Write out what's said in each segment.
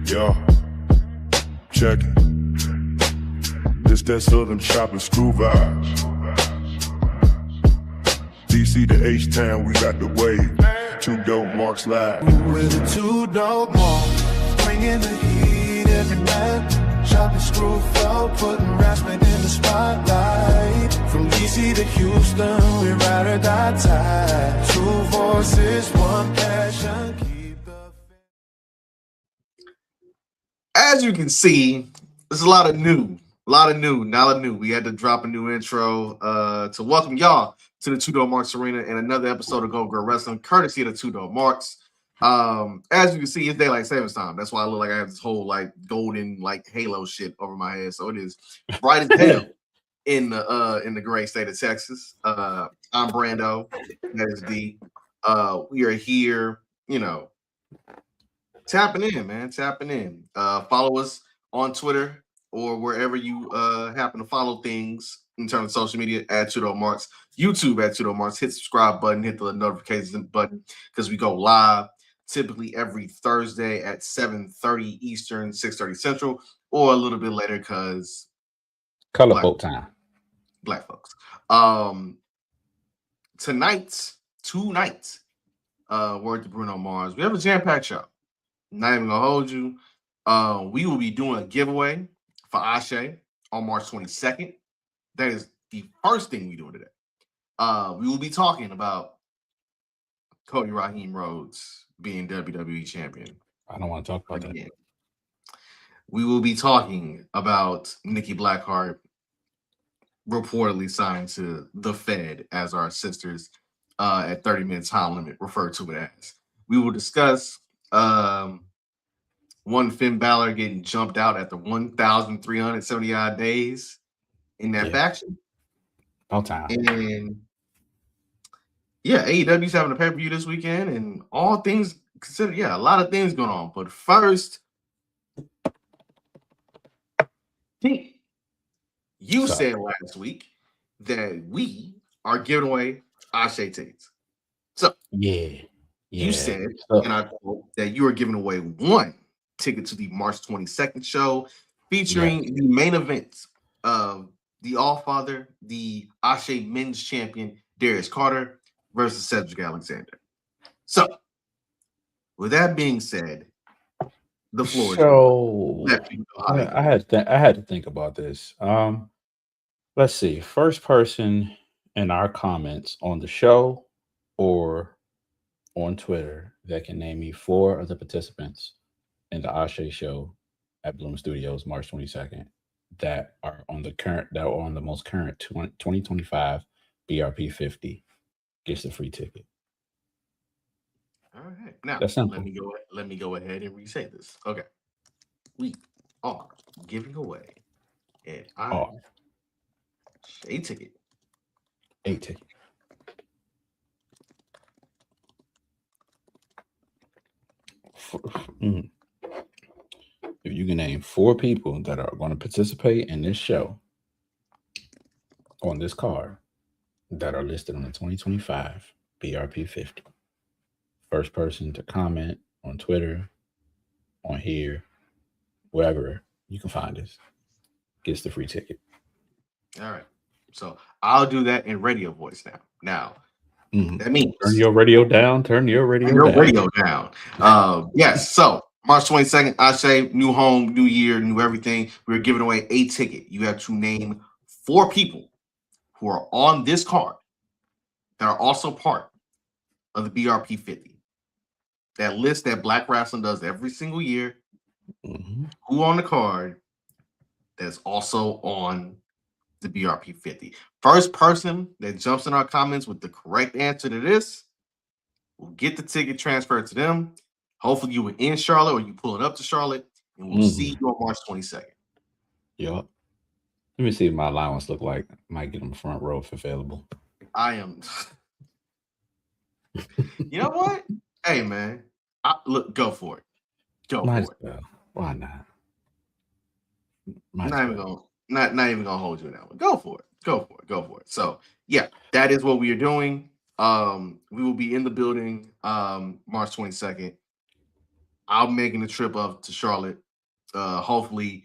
Yo, check it. This that southern chop and screw vibes. DC to H-Town, we got the wave. 2DopeMarks live. With the 2DopeMarks, bringing the heat every night. Chop and screw flow, putting Raspman in the spotlight. From DC to Houston, we ride or die tight. Two voices, one passion. As you can see, there's a lot of new. We had to drop a new intro to welcome y'all to the 2DopeMarks Arena and another episode of Go Girl Wrestling, courtesy of the 2DopeMarks. As you can see, it's daylight savings time. That's why I look like I have this whole like golden like halo shit over my head. So it is bright as hell in the great state of Texas. I'm Brando. That is D. We are here, tapping in, man. Tapping in. Follow us on Twitter or wherever you happen to follow things in terms of social media at 2DopeMarks. YouTube at 2DopeMarks. Hit the subscribe button, hit the notifications button because we go live typically every Thursday at 7:30 Eastern, 6:30 Central, or a little bit later because color folk time. Black folks. Two nights, word to Bruno Mars. We have a jam-packed show. Not even gonna hold you. We will be doing a giveaway for Ashe on March 22nd. That is the first thing we're doing today. We will be talking about Cody Rhodes being WWE champion. I don't want to talk about that. We will be talking about Nikki Blackheart reportedly signed to the Fed as our sisters at 30 minutes time limit, referred to it as. We will discuss one Finn Balor getting jumped out after 1,370 odd days in that faction. All time. And AEW's having a pay-per-view this weekend, and all things considered, a lot of things going on. But first, you said last week that we are giving away Ashe tickets. So you said, and I quote, that you are giving away one ticket to the March 22nd show featuring the main event of the Allfather, the Ashe men's champion, Darius Carter, versus Cedric Alexander. So, with that being said, the floor is yours. I had to think about this. Let's see. First person in our comments on the show or on Twitter that can name me 4 of the participants in the Ashe show at Bloom Studios March 22nd that are on the most current 2025 BRP 50 gets a free ticket. All right. Now that's simple. Let me go ahead and re-say this. Okay. We are giving away a ticket. A ticket. If you can name 4 people that are going to participate in this show on this card that are listed on the 2025 BRP 50, first person to comment on Twitter, on here, wherever you can find us, gets the free ticket. All right. So I'll do that in radio voice now. That means turn your radio down. Yes. So March 22nd, Ashe, new home, new year, new everything. We're giving away a ticket. You have to name 4 people who are on this card that are also part of the BRP 50. That list that Black Wrestling does every single year. Who on the card that's also on the BRP 50. First person that jumps in our comments with the correct answer to this will get the ticket transferred to them. Hopefully you were in Charlotte or you pull it up to Charlotte, and we'll see you on March 22nd. Yep. Let me see what my allowance look like. Might get them front row if available. I am. You know what? Hey, man. Look, go for it. Why not? Not even gonna hold you on that one. Go for it. So that is what we are doing. We will be in the building March 22nd. I'm making the trip up to Charlotte. Hopefully,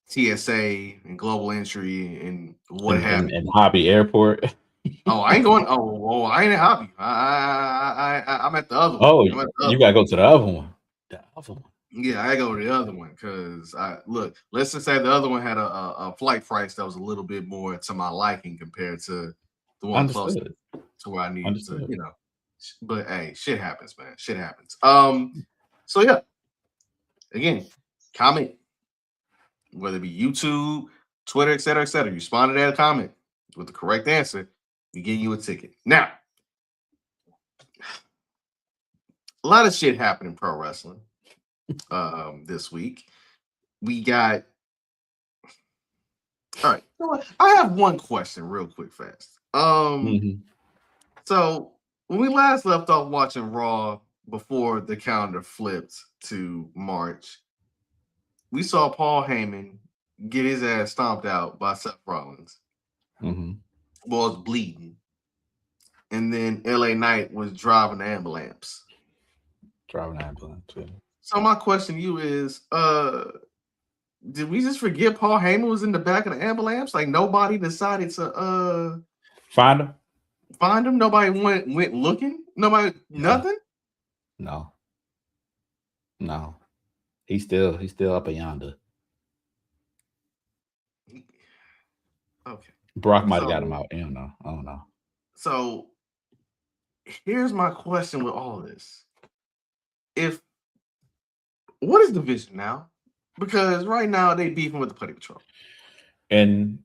TSA and global entry and what have you. in Hobby Airport. Oh, I ain't going. I ain't at Hobby. I'm at the other one. Oh, I'm at the you other gotta one. go to the other one. The other one. Yeah, I go to the other one because I look. Let's just say the other one had a flight price that was a little bit more to my liking compared to the one close Understood. to where I needed to. Understood. But hey, shit happens, man. Shit happens. So yeah, again, comment whether it be YouTube, Twitter, etc., etc. You responded to that comment with the correct answer, we give you a ticket. Now, a lot of shit happened in pro wrestling this week. We got all right. You know what? I have one question, real quick, fast. Mhm. So when we last left off watching Raw before the calendar flipped to March, we saw Paul Heyman get his ass stomped out by Seth Rollins. Mhm. Was bleeding, and then LA Knight was driving the ambulance. Driving ambulance. Yeah. So my question to you is, did we just forget Paul Heyman was in the back of the ambulance? Like nobody decided to Find him? find him? Nobody went looking? Nobody nothing? No. No. He's still up yonder. Okay. Brock might have got him out. I don't know. I don't know. So here's my question with all of this. What is the vision now? Because right now they beefing with the Putty Patrol. And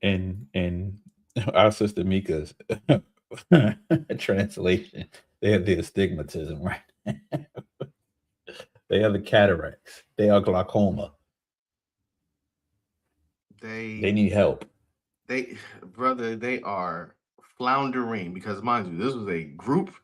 our sister Mika's translation, they have the astigmatism, right? They have the cataracts. They are glaucoma. They need help. They are floundering because mind you, this was a group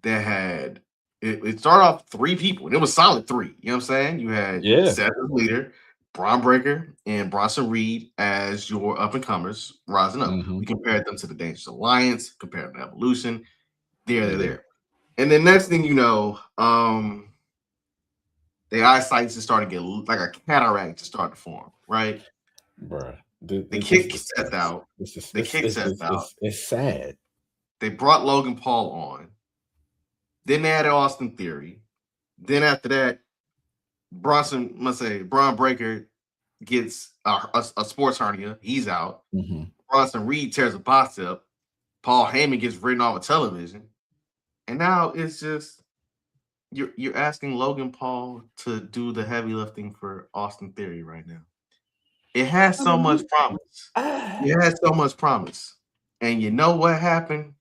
that had it started off 3 people, and it was solid 3. You know what I'm saying? You had Seth as leader, Braun Breaker, and Bronson Reed as your up and comers rising up. Mhm. We compared them to the Dangerous Alliance, compared them to Evolution. They're there. And then next thing you know, the eyesight just started to get like a cataract just started to form, right? Bruh. They kicked Seth out. It's sad. They brought Logan Paul on. Then they added Austin Theory. Then after that, Braun Breaker gets a sports hernia. He's out. Mhm. Bronson Reed tears a bicep. Paul Heyman gets written off of television. And now it's just you're asking Logan Paul to do the heavy lifting for Austin Theory right now. It has so much promise. It has so much promise. And you know what happened?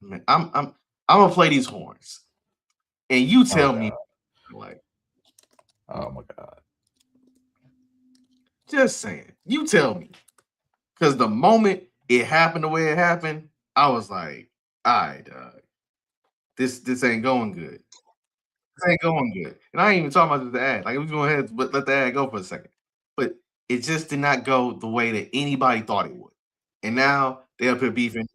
Man, I'm gonna play these horns. And you tell me like, oh my God. Just saying. You tell me. Because the moment it happened the way it happened, I was like, all right, this ain't going good. This ain't going good. And I ain't even talking about the ad. Like, we're going ahead but let the ad go for a second. But it just did not go the way that anybody thought it would. And now they're up here beefing.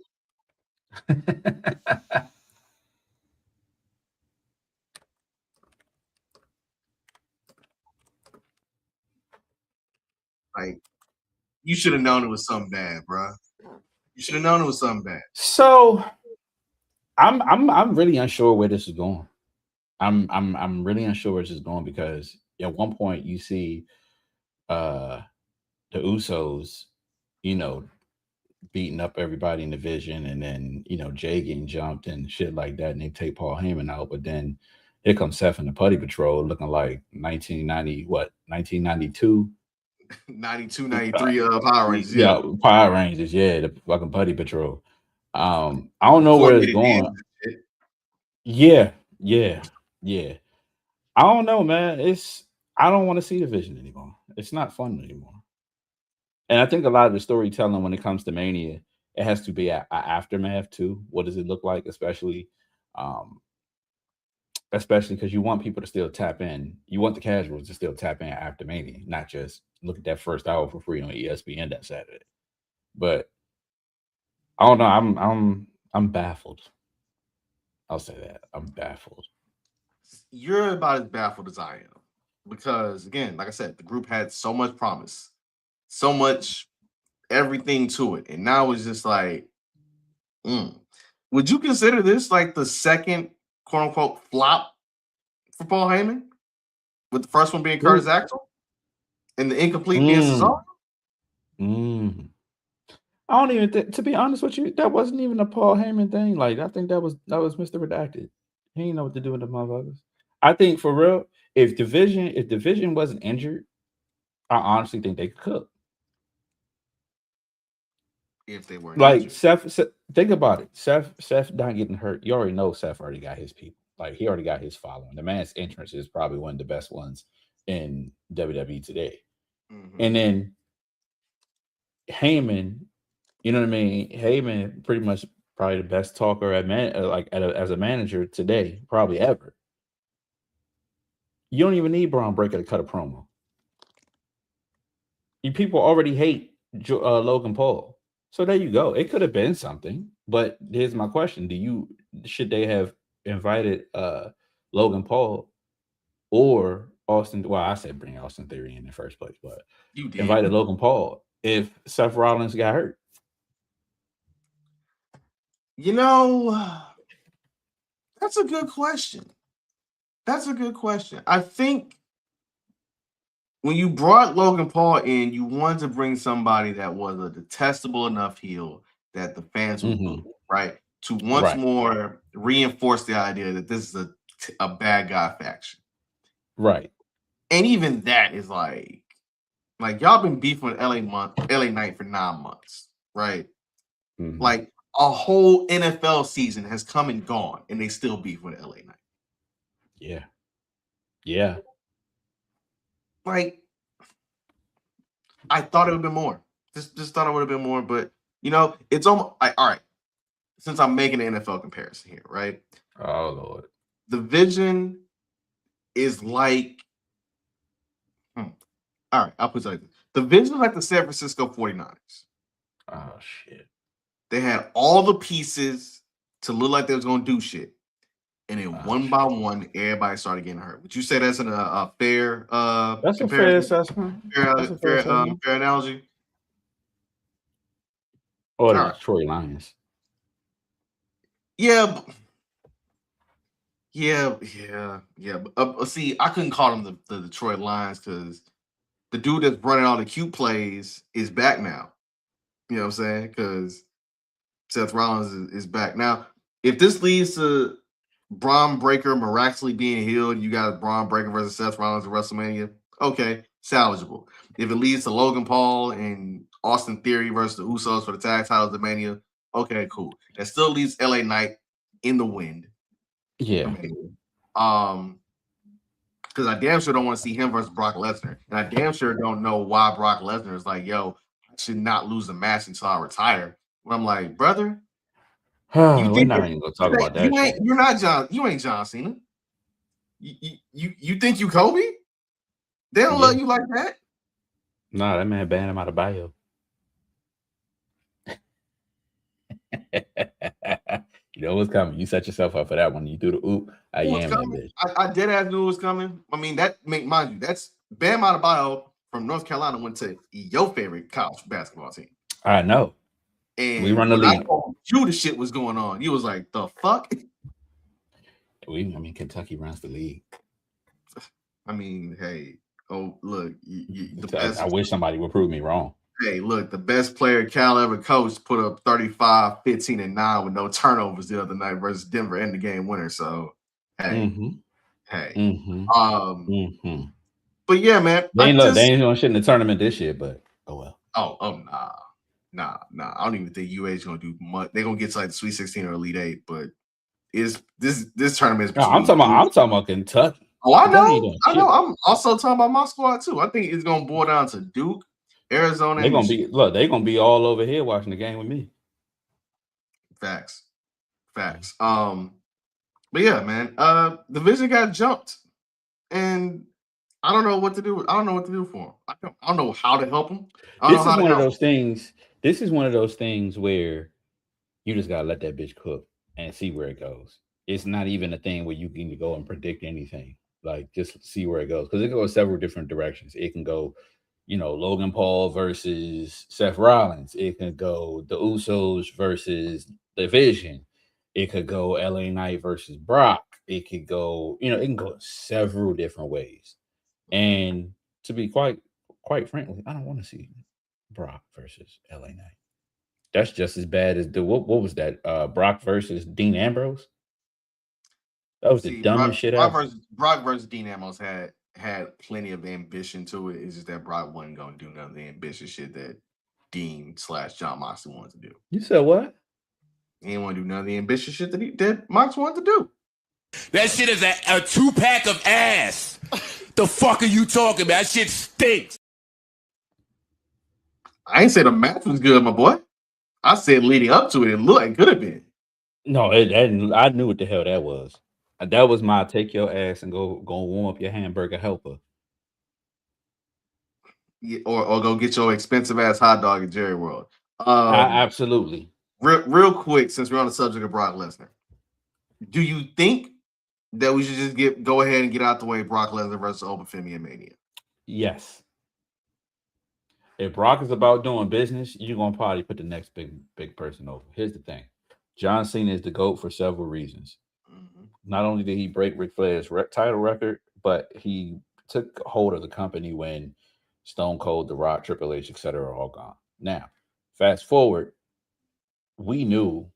Like, you should have known it was something bad, bro. You should have known it was something bad. So I'm really unsure where this is going. I'm really unsure where this is going because at one point you see the Usos, beating up everybody in the division, and then Jay getting jumped and shit like that, and they take Paul Heyman out. But then here comes Seth and the Putty Patrol looking like 1992 92, 93 Power Rangers. Yeah, Power Rangers. Yeah, the fucking Putty Patrol. I don't know where it's going. Yeah. I don't know, man. I don't want to see the vision anymore. It's not fun anymore. And I think a lot of the storytelling when it comes to Mania, it has to be an aftermath too. What does it look like, especially because you want people to still tap in. You want the casuals to still tap in after Mania, not just look at that first hour for free on ESPN that Saturday. But I don't know. I'm baffled. I'll say that. I'm baffled. you're about as baffled as I am. Because again, like I said, the group had so much promise, so much everything to it. And now it's just like, mm. Would you consider this like the second quote unquote flop for Paul Heyman? With the first one being Curtis Axel and the incomplete being Cesaro? I don't even think, to be honest with you, that wasn't even a Paul Heyman thing. Like, I think that was Mr. Redacted. He didn't know what to do with the motherfuckers. I think for real, if division wasn't injured, I honestly think they could cook. If they were like injured. Seth, think about it. Seth not getting hurt. You already know Seth already got his people. Like, he already got his following. The man's entrance is probably one of the best ones in WWE today. And then Heyman, you know what I mean? Heyman pretty much probably the best talker at as a manager today, probably ever. You don't even need Braun Breaker to cut a promo. People already hate Logan Paul. So there you go. It could have been something, but here's my question: should they have invited Logan Paul or Austin? Well, I said bring Austin Theory in the first place, but you did. Invited Logan Paul if Seth Rollins got hurt. You know, that's a good question. That's a good question. I think when you brought Logan Paul in, you wanted to bring somebody that was a detestable enough heel that the fans would boo, right? To once more reinforce the idea that this is a bad guy faction. Right. And even that is like y'all been beefing with LA Knight for 9 months, right? Like a whole NFL season has come and gone, and they still beef with LA Knight. Yeah. Yeah. Like, I thought it would have been more. Just thought it would have been more, but you know, it's almost all right. Since I'm making an NFL comparison here, right? Oh Lord. The vision is like, all right, I'll put it like this. The vision is like the San Francisco 49ers. Oh shit. They had all the pieces to look like they was gonna do shit. And then one by one, everybody started getting hurt. Would you say that's a fair that's a fair assessment? Fair analogy? Or the Detroit Lions. Yeah. See, I couldn't call them the Detroit Lions because the dude that's running all the cute plays is back now. You know what I'm saying? Because Seth Rollins is back. Now, if this leads to Braun Breaker miraculously being healed, you got Braun Breaker versus Seth Rollins at WrestleMania, okay, salvageable. If it leads to Logan Paul and Austin Theory versus the Usos for the tag titles at Mania, okay, cool. That still leaves LA Knight in the wind. Yeah. Because I damn sure don't want to see him versus Brock Lesnar. And I damn sure don't know why Brock Lesnar is like, yo, I should not lose a match until I retire. But I'm like, brother, we're not even gonna talk about that. You're not John. You ain't John Cena. You think you Kobe? They don't love you like that. Nah, that man banned him out of bio. You know what's coming. You set yourself up for that one. You do the oop. I am that bitch. I did have knew it was coming. I mean, mind you, that's Bam Adebayo from North Carolina went to your favorite college basketball team. I know. And we run the league. The shit was going on. You was like, the fuck? Kentucky runs the league. I mean, hey, look, I wish somebody would prove me wrong. Hey, look, the best player Cal ever coached put up 35, 15, and 9 with no turnovers the other night versus Denver in the game winner. So, hey. But yeah, man. They ain't doing shit in the tournament this year, but oh well. Nah. I don't even think UA's gonna do much. They're gonna get to like the Sweet 16 or Elite 8, but this tournament is I'm talking about Kentucky. Oh, I know. I'm also talking about my squad too. I think it's gonna boil down to Duke, Arizona. They're gonna be all over here watching the game with me. Facts. But yeah, man. The Vision got jumped, and I don't know what to do. I don't know what to do for him. I don't know how to help him. This is one of those things. This is one of those things where you just gotta let that bitch cook and see where it goes. it's not even a thing where you can go and predict anything. Like, just see where it goes, because it goes several different directions. It can go, Logan Paul versus Seth Rollins. It can go the Usos versus the Vision. It could go LA Knight versus Brock. It could go, it can go several different ways. And to be quite frankly, I don't want to see Brock versus LA Knight. That's just as bad as what was that? Brock versus Dean Ambrose. That was the See, dumbest shit ever. Brock versus Dean Ambrose had plenty of ambition to it. It's just that Brock wasn't going to do none of the ambitious shit that Dean/John Moxley wanted to do. You said what? He didn't want to do none of the ambitious shit that Mox wanted to do. That shit is a 2-pack of ass. The fuck are you talking about? That shit stinks. I ain't said the match was good, my boy. I said leading up to it, it looked like it could have been. No, I knew what the hell that was. That was my take your ass and go warm up your hamburger helper. Yeah, or go get your expensive ass hot dog at Jerry World. Absolutely. Real quick, since we're on the subject of Brock Lesnar, do you think that we should just go ahead and get out the way Brock Lesnar versus Obafemi and Mania? Yes. If Brock is about doing business, you're gonna probably put the next big person over. Here's the thing: John Cena is the GOAT for several reasons. Mm-hmm. Not only did he break Ric Flair's title record, but he took hold of the company when Stone Cold, The Rock, Triple H, etc. are all gone. Now, fast forward, we knew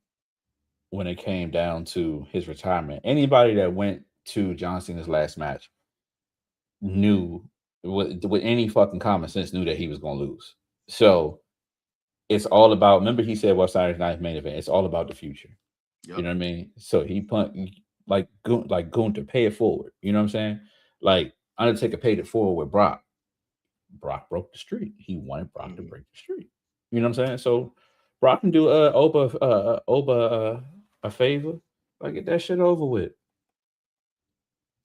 when it came down to his retirement, anybody that went to John Cena's last match knew, with any fucking common sense, knew that he was going to lose. So it's all about, remember he said, well, Saturday night's main event, it's all about the future. Yep. You know what I mean? So he like Gunther, pay it forward. You know what I'm saying? Like Undertaker paid it forward with Brock. Brock broke the streak. He wanted Brock to break the streak. You know what I'm saying? So Brock can do Oba a favor. Like, get that shit over with.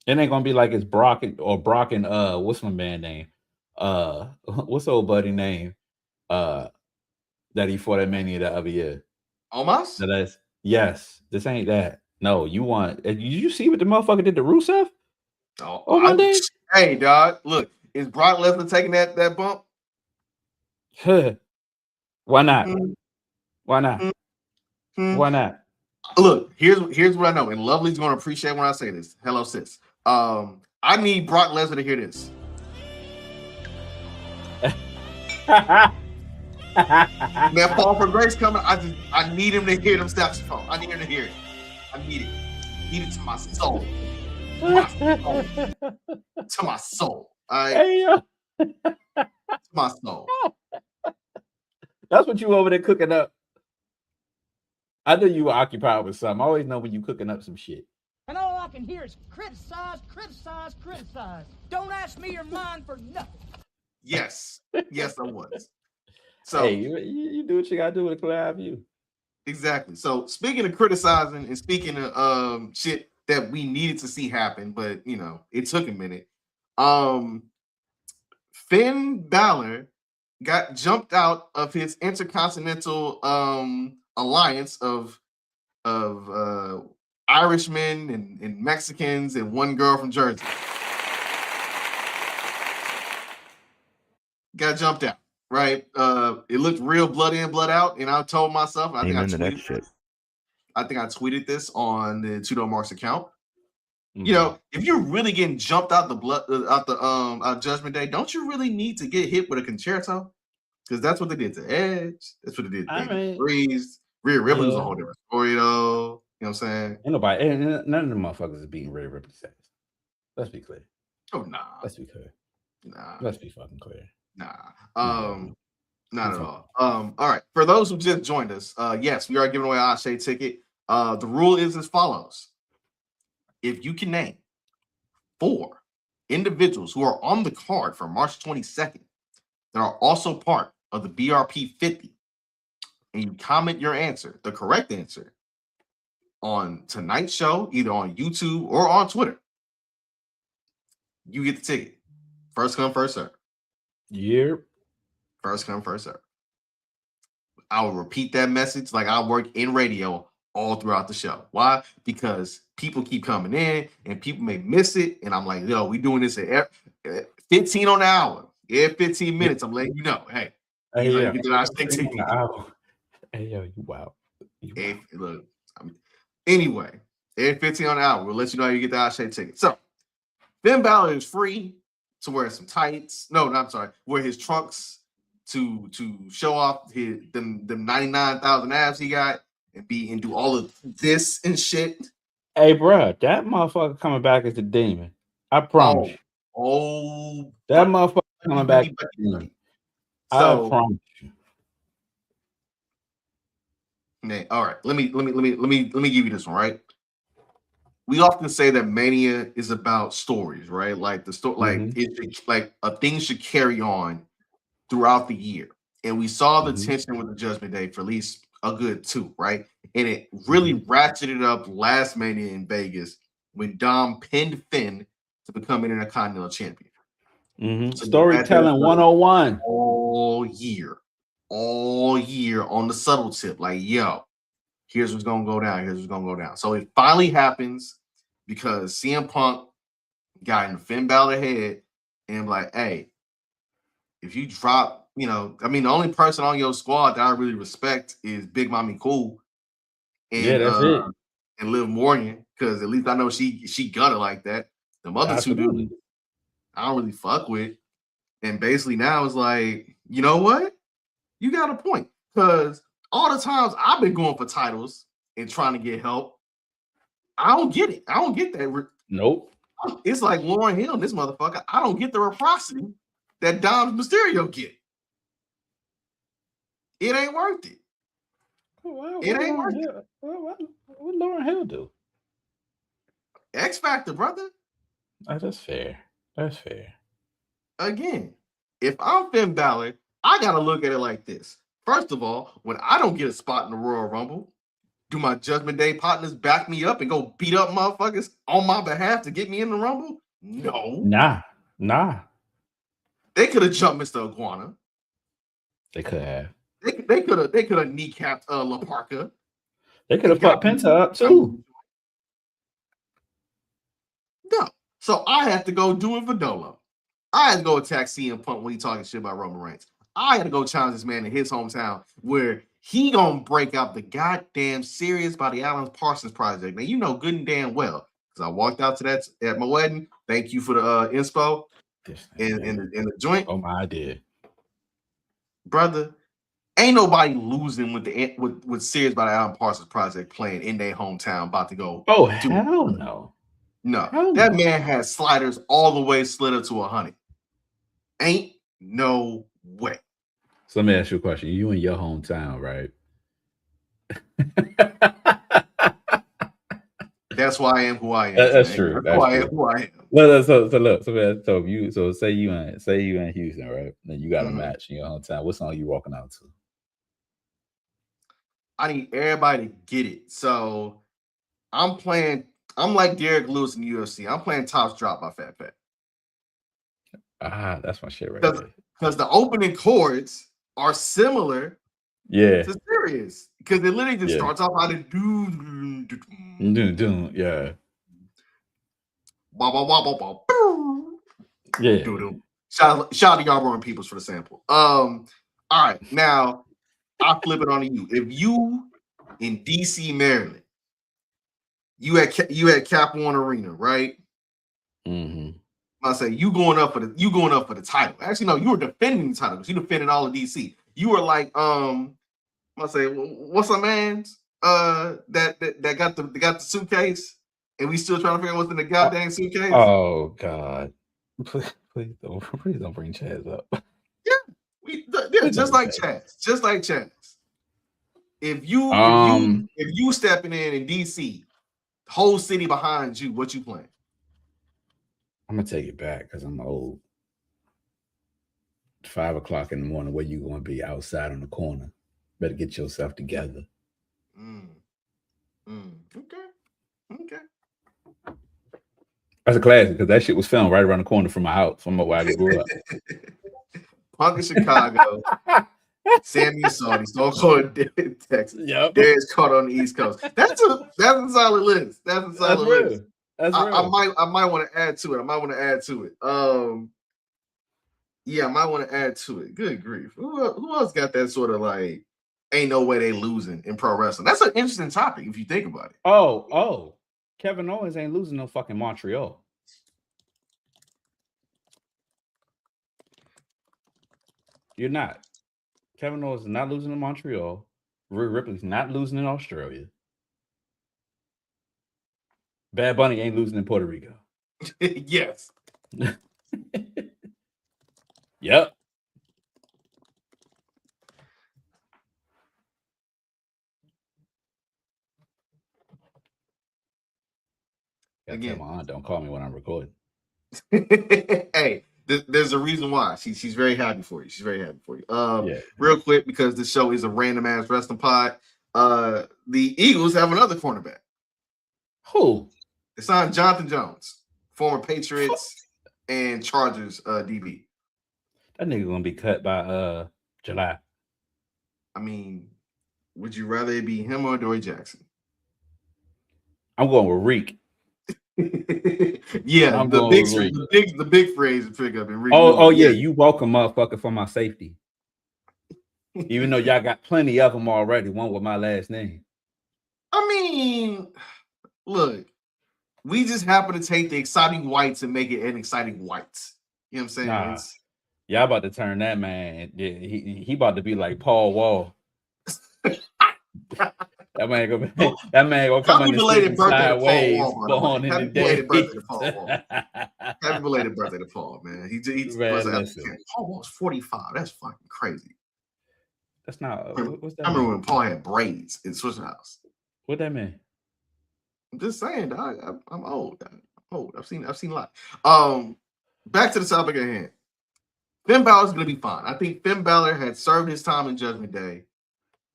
It ain't gonna be like it's Brock and what's my man name? What's old buddy name? That he fought at Mania the other year. Omos? Yes. This ain't that. No, you want? Did you see what the motherfucker did to Rusev? Oh, Monday? Hey, dog. Look, is Brock Lesnar taking that bump? Why not? Why not? Why not? Look, here's what I know, and Lovely's going to appreciate when I say this. Hello, sis. I need Brock Lesnar to hear this. That fall for grace coming. I need him to hear them saxophone. I need him to hear it. I need it. I need it to my soul. To my soul. To my soul. That's what you over there cooking up. I know you were occupied with something. I always know when you cooking up some shit. And all I can hear is criticize, criticize, criticize. Don't ask me your mind for nothing. Yes, I was. So hey, you do what you gotta do with a clear view. Exactly. So speaking of criticizing and speaking of shit that we needed to see happen, but it took a minute. Finn Balor got jumped out of his intercontinental alliance of Irishmen and Mexicans and one girl from Jersey. Got jumped out, right? It looked real blood in, blood out, and I told myself, I think I tweeted this on the 2DopeMarks account. Mm-hmm. If you're really getting jumped out the Judgment Day, don't you really need to get hit with a concerto? Because that's what they did to Edge. That's what they did to Breeze. Rhea Ripley was a whole different story, though. You know what I'm saying? Ain't none of the motherfuckers is beating Rhea Ripley's ass. Let's be clear. Oh, nah. Let's be clear. Nah. Let's be fucking clear. Nah. Not at all. All right. For those who just joined us, yes, we are giving away an Ashe ticket. The rule is as follows. If you can name 4 individuals who are on the card for March 22nd that are also part of the BRP 50, and you comment your answer, the correct answer, on tonight's show, either on YouTube or on Twitter, you get the ticket. First come, first serve. Yep. First come, first serve. I will repeat that message like I work in radio all throughout the show. Why? Because people keep coming in and people may miss it. And I'm like, yo, we doing this at 15 on the hour. Yeah, 15 minutes. I'm letting you know. Hey, Hey, here's how yeah. you get the last ticket. Hey, yo, you wow. You If, wow. look, anyway, every 15 on the hour, we'll let you know how you get the Ashe ticket. So, Finn Balor is free to wear some tights. No, I'm sorry, wear his trunks to show off them 99,000 abs he got and do all of this and shit. Hey, bro, that motherfucker coming back as the demon. I promise you. Oh, That motherfucker coming back as the demon. I promise you. Man, all right. Let me give you this one, right? We often say that Mania is about stories, right? Like the story, like a thing should carry on throughout the year. And we saw the tension with the Judgment Day for at least a good 2, right? And it really ratcheted up last Mania in Vegas when Dom pinned Finn to become Intercontinental Champion. So Storytelling 101 all year on the subtle tip, like, yo, here's what's gonna go down. Here's what's gonna go down. So it finally happens because CM Punk got in Finn Balor head and like, hey, if you drop, the only person on your squad that I really respect is Big Mommy Cool and that's it. And Liv Morgan, because at least I know she got it like that. The other 2 dudes I don't really fuck with. And basically now it's like, you know what? You got a point. Because all the times I've been going for titles and trying to get help, I don't get it. I don't get that. Nope. It's like Lauren Hill, this motherfucker. I don't get the reciprocity that Dom Mysterio get. It ain't worth it. It ain't worth it. What Lauren Hill do? X Factor, brother. Oh, that's fair. That's fair. Again, if I'm Finn Balor, I gotta look at it like this. First of all, when I don't get a spot in the Royal Rumble, do my Judgment Day partners back me up and go beat up motherfuckers on my behalf to get me in the Rumble? No. Nah. They could have jumped Mr. Iguana. They could have. They could have kneecapped La Parker. They could have fucked Penta up too. No. So I had to go do it for Dolo. I had to go attack CM Punk when he talking shit about Roman Reigns. I had to go challenge this man in his hometown where he gonna break out the goddamn Serious by the Alan Parsons Project. Now you know good and damn well because I walked out to that at my wedding. Thank you for the inspo in the joint. Oh my, I did, brother. Ain't nobody losing with Serious by the Alan Parsons Project playing in their hometown. About to go. Oh hell no. No, that man has sliders all the way slid up to 100. Ain't no way. So let me ask you a question. You in your hometown, right? That's why I am who I am. That's true. That's why I am who I am. Look, so say you in Houston, right? And you got a match in your hometown. What song you walking out to? I need everybody to get it. So I'm like Derek Lewis in the UFC. I'm playing Tops Drop by Fat Pat. That's my shit right there. Because the opening chords are similar to Serious. Because it literally just starts off out of yeah. Shout out to Yarborough and Peoples for the sample. All right, now I'll flip it on to you. If you in DC, Maryland, you at Cap One Arena, right? I say you going up for the title. Actually, no, you were defending the title because you defended all of DC. You were like, I say, what's up, man? That got the suitcase, and we still trying to figure out what's in the goddamn suitcase. Oh God, please don't bring Chaz up. Yeah, just like Chaz. If you stepping in DC, whole city behind you, what you playing? I'm gonna take it back because I'm old. 5 o'clock in the morning, where you gonna be? Outside on the corner. Better get yourself together. Okay. That's a classic because that shit was filmed right around the corner from my house, from where I grew up. Punk in Chicago. Sammy is Saudi. Stone Cold in Texas. Yep. Darius Carter on the East Coast. That's a solid list. That's a solid list. Real. That's I real. might want to add to it. Yeah, I might want to add to it. Good grief. Who else got that sort of like ain't no way they losing in pro wrestling? That's an interesting topic if you think about it. Oh. Kevin Owens ain't losing no fucking Montreal. You're not. Kevin Owens is not losing in Montreal. Rhea Ripley's not losing in Australia. Bad Bunny ain't losing in Puerto Rico. Yes. Yep. Again, my aunt don't call me when I'm recording. Hey, there's a reason why. She's very happy for you. She's very happy for you. Real quick, because this show is a random ass wrestling pod. The Eagles have another cornerback. Who? They signed Jonathan Jones, former Patriots and Chargers DB. That nigga gonna be cut by July. I mean, would you rather it be him or Dory Jackson? I'm going with Reek. Yeah, the big phrase to pick up. And yeah, you welcome, motherfucker, for my safety. Even though y'all got plenty of them already, one with my last name. I mean, look, we just happen to take the exciting whites and make it an exciting whites. You know what I'm saying? Y'all about to turn that man. Yeah, he about to be like Paul Wall. That man gonna come in the sideways, born in the day. Happy belated birthday to Paul, man. Paul Wall's 45. That's fucking crazy. That's not. What's that? I remember when Paul had braids in Swiss House. What that mean? I'm just saying, I'm old. I've seen a lot. Back to the topic at hand. Finn Balor's gonna be fine. I think Finn Balor had served his time in Judgment Day.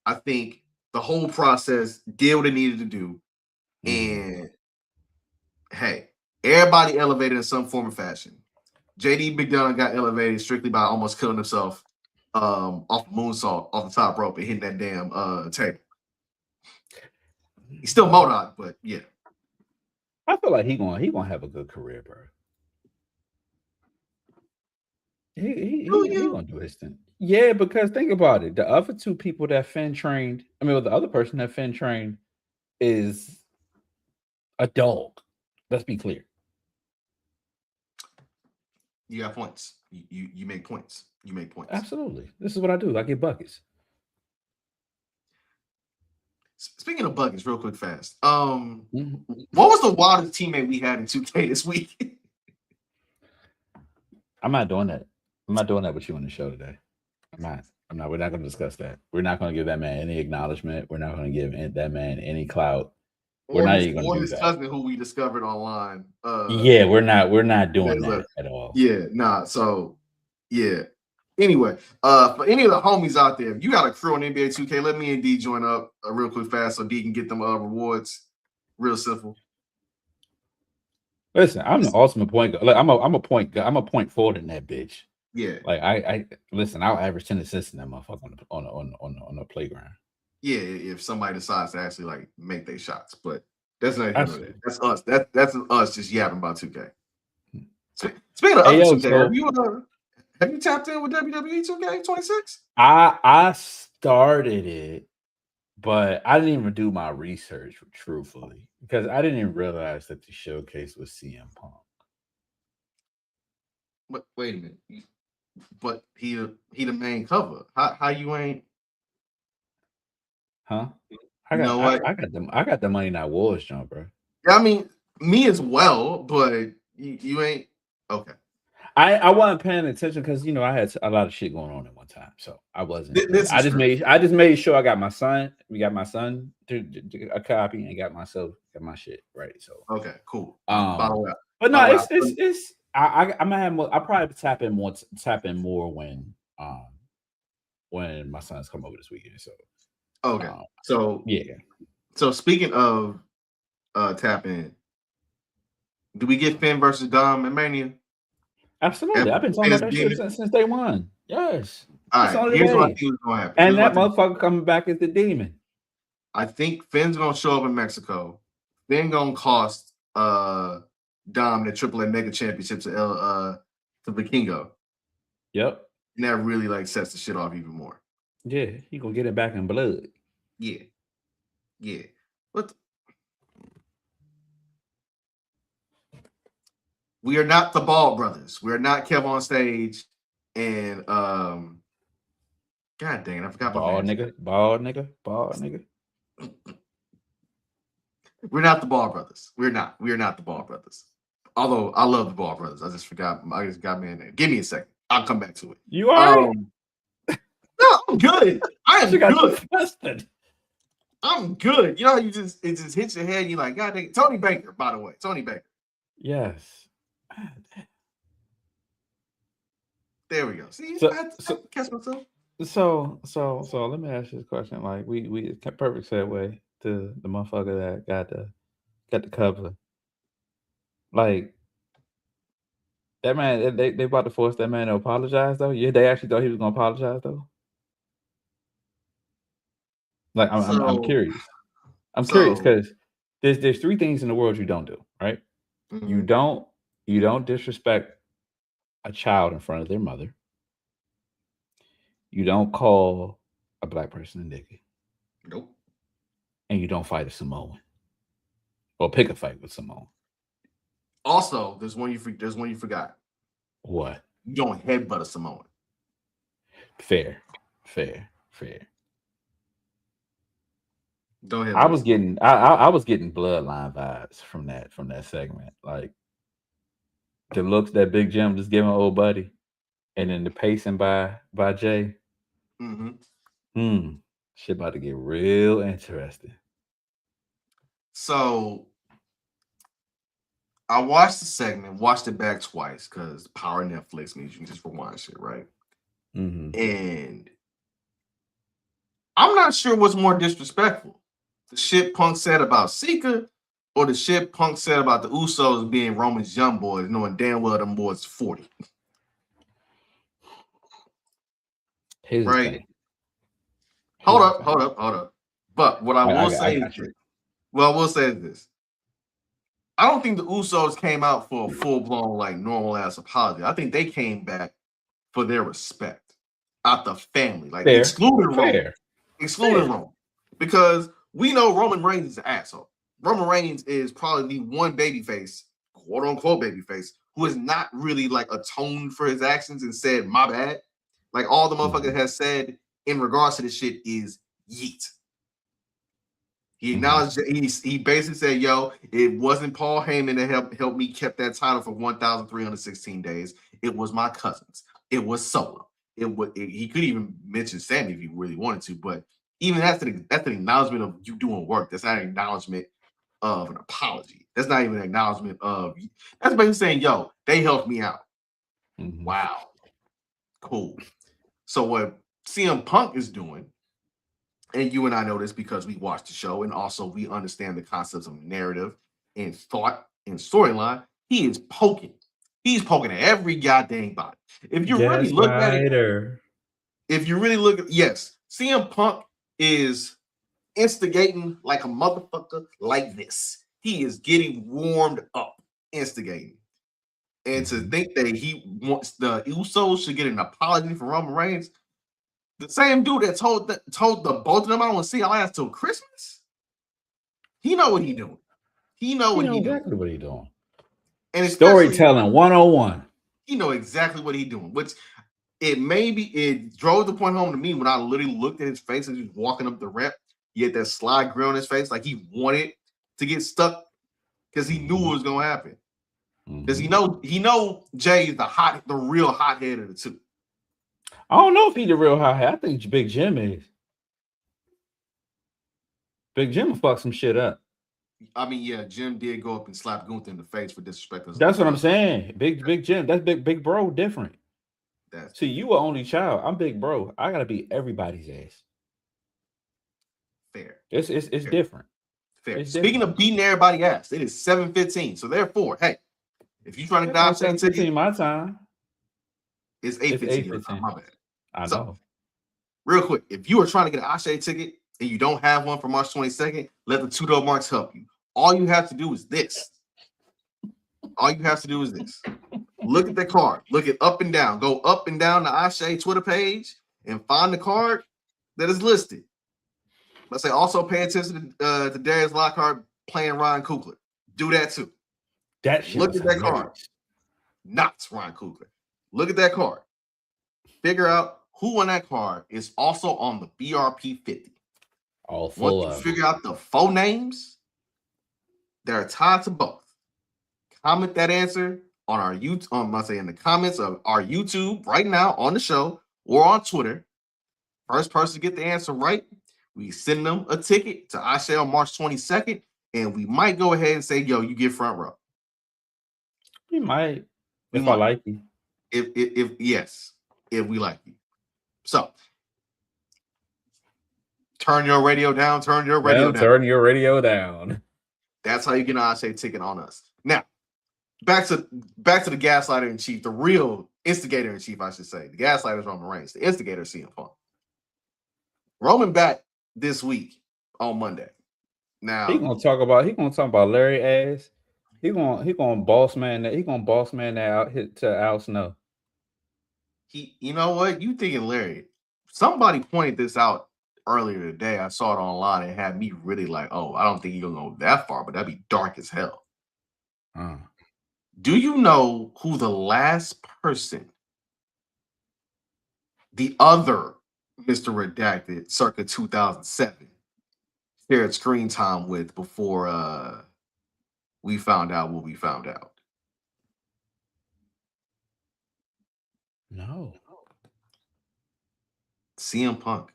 I think the whole process did what it needed to do. And hey, everybody elevated in some form or fashion. JD McDonough got elevated strictly by almost killing himself off moonsault off the top rope and hitting that damn table. He's still Modok, but yeah. I feel like he gonna have a good career, bro. He gonna do his thing. Yeah, because think about it. The other two people that Finn trained, the other person that Finn trained is a dog. Let's be clear. You got points. You make points. You make points. Absolutely. This is what I do. I get buckets. Speaking of buckets, real quick, fast. What was the wildest teammate we had in 2K this week? I'm not doing that. I'm not doing that with you on the show today. I'm not. We're not going to discuss that. We're not going to give that man any acknowledgement. We're not going to give that man any clout. We're not even going to do that. Cousin who we discovered online. Yeah, we're not doing that at all. Yeah, nah. So, yeah. Anyway, for any of the homies out there, if you got a crew on NBA 2K, let me and D join up real quick fast so D can get them rewards. Real simple. Listen, I'm the ultimate point guard. Like, I'm a point forward in that bitch. Yeah. Like I listen, I'll average 10 assists in that motherfucker on the playground. Yeah, if somebody decides to actually like make their shots, but that's not that. That's us. That's us just yapping about 2K. Speaking of 2K, have you tapped in with WWE 2K 26? I started it, but I didn't even do my research, truthfully, because I didn't even realize that the showcase was CM Punk. But wait a minute. But he the main cover. How you ain't? Huh? I got the Monday Night Wars jump, bro. I mean, me as well, but you ain't okay. I wasn't paying attention because I had a lot of shit going on at one time, so I wasn't. I just made sure I got my son. We got my son to a copy and got my shit right. So okay, cool. But no, it's. I'm gonna have more. I'll probably tap in more when my sons come over this weekend. So okay, so yeah. So speaking of tap in, do we get Finn versus Dom and Mania? Absolutely, I've been talking about that shit since day one. Yes. All It's right, on the here's what I way. think is going to happen. And Here's that what I think. motherfucker coming back as the demon. I think Finn's going to show up in Mexico. Finn going to cost Dom the AAA Mega Championship to Vikingo. Yep. And that really like sets the shit off even more. Yeah, he gonna get it back in blood. Yeah. Yeah. But we are not the Ball brothers. We are not Kev on stage and God dang it, I forgot my Ball man's nigga, name. ball nigga, ball nigga. We're not the Ball brothers. We're not. We are not the Ball brothers. Although I love the Ball brothers. I just forgot. I just got man name. Give me a second. I'll come back to it. You all right? No, I'm good. I am good. Disgusted. I'm good. You know how you just it just hits your head. And you're like, God dang it. Tony Baker, by the way. Tony Baker. Yes. There we go. See, So- I catch myself. So let me ask you this question. Like we perfect segue to the motherfucker that got the cover. Like that man, they about to force that man to apologize though. Yeah, they actually thought he was gonna apologize though. Like I'm curious. I'm curious because there's three things in the world you don't do, right? Mhm. You don't disrespect a child in front of their mother. You don't call a black person a nigga. Nope. And you don't fight a Samoan. Or pick a fight with Samoan. Also, there's one you forgot. What? You don't headbutt a Samoan. Fair. Don't headbutt. I was getting bloodline vibes from that segment. Like the looks that Big Jim was giving old buddy, and then the pacing by Jay. Mm-hmm. Shit about to get real interesting. So I watched the segment, watched it back twice because Power Netflix means you can just rewind shit, right? Mm-hmm. And I'm not sure what's more disrespectful. The shit Punk said about Sika or the shit Punk said about the Usos being Roman's young boys, knowing damn well them boys 40. Here's the right? thing. Hold up. But what I will say is this. I don't think the Usos came out for a full-blown, like, normal-ass apology. I think they came back for their respect out the family. Like, excluding Roman. Because we know Roman Reigns is an asshole. Roman Reigns is probably the one babyface, quote-unquote babyface, who has not really, like, atoned for his actions and said, my bad. Like, all the motherfucker has said in regards to this shit is yeet. He acknowledged he basically said, yo, it wasn't Paul Heyman that helped me kept that title for 1,316 days. It was my cousins. It was Solo. He could even mention Sammy if he really wanted to, but even that's an acknowledgement of you doing work. That's not an acknowledgement of an apology. That's not even an acknowledgement of that's basically saying, yo, they helped me out. Mm-hmm. Wow. Cool. So what CM Punk is doing, and you and I know this because we watched the show, and also we understand the concepts of narrative and thought and storyline. He is poking. He's poking at every goddamn body. If you really look at it, yes, CM Punk is instigating like a motherfucker like this. He is getting warmed up, instigating. And to think that he wants the Usos should get an apology from Roman Reigns, the same dude that told the both of them I don't want to see our ass till Christmas. He know what he doing. He know exactly what he doing. And storytelling 101. He know exactly what he doing. Which it drove the point home to me when I literally looked at his face as he was walking up the ramp. He had that sly grin on his face, like he wanted to get stuck because he knew what was gonna happen. Because he know Jay is the real hothead of the two. I don't know if he's the real hothead. I think Big Jim is. Big Jim will fuck some shit up. I mean, yeah, Jim did go up and slap Gunther in the face for disrespect. That's what I'm saying. Big Jim. That's big bro different. See, you are only child. I'm big bro. I gotta beat everybody's ass. Fair. It's different. Fair. It's Speaking of beating everybody's ass, it is 7:15. So therefore, hey, if you're trying to dodge 7:15 my time. It's 8:15. My bad. I know. So real quick, if you are trying to get an Ashe ticket and you don't have one for March 22nd, let the 2DopeMarks help you. All you have to do is this. All you have to do is this. Look at the card. Look it up and down. Go up and down the Ashe Twitter page and find the card that is listed. Let's say also pay attention to Darius Lockhart playing Ryan Coogler. Do that too. That shit. Look at that card. Not Ryan Coogler. Look at that card. Figure out who on that card is also on the BRP 50. All full Once you figure out the 4 names that are tied to both, comment that answer on our YouTube. In the comments of our YouTube right now on the show or on Twitter. First person to get the answer right, we send them a ticket to Ashe on March 22nd, and we might go ahead and say, "Yo, you get front row." We might, if I like you. If we like you. So turn your radio down. Turn your radio down. Turn your radio down. That's how you get an Ashe ticket on us. Now, back to the gaslighter in chief, the real instigator in chief, I should say. The gaslighter is Roman Reigns. The instigator is CM Punk. Roman back this week on Monday. Now he gonna talk about Larry ass. He gonna boss man that out to Al Snow. You know what? You thinking Larry? Somebody pointed this out earlier today. I saw it online and had me really like, oh, I don't think he's gonna go that far, but that'd be dark as hell. Do you know who the last person, the other Mr. Redacted, circa 2007, shared screen time with before we found out what we found out? No. CM Punk.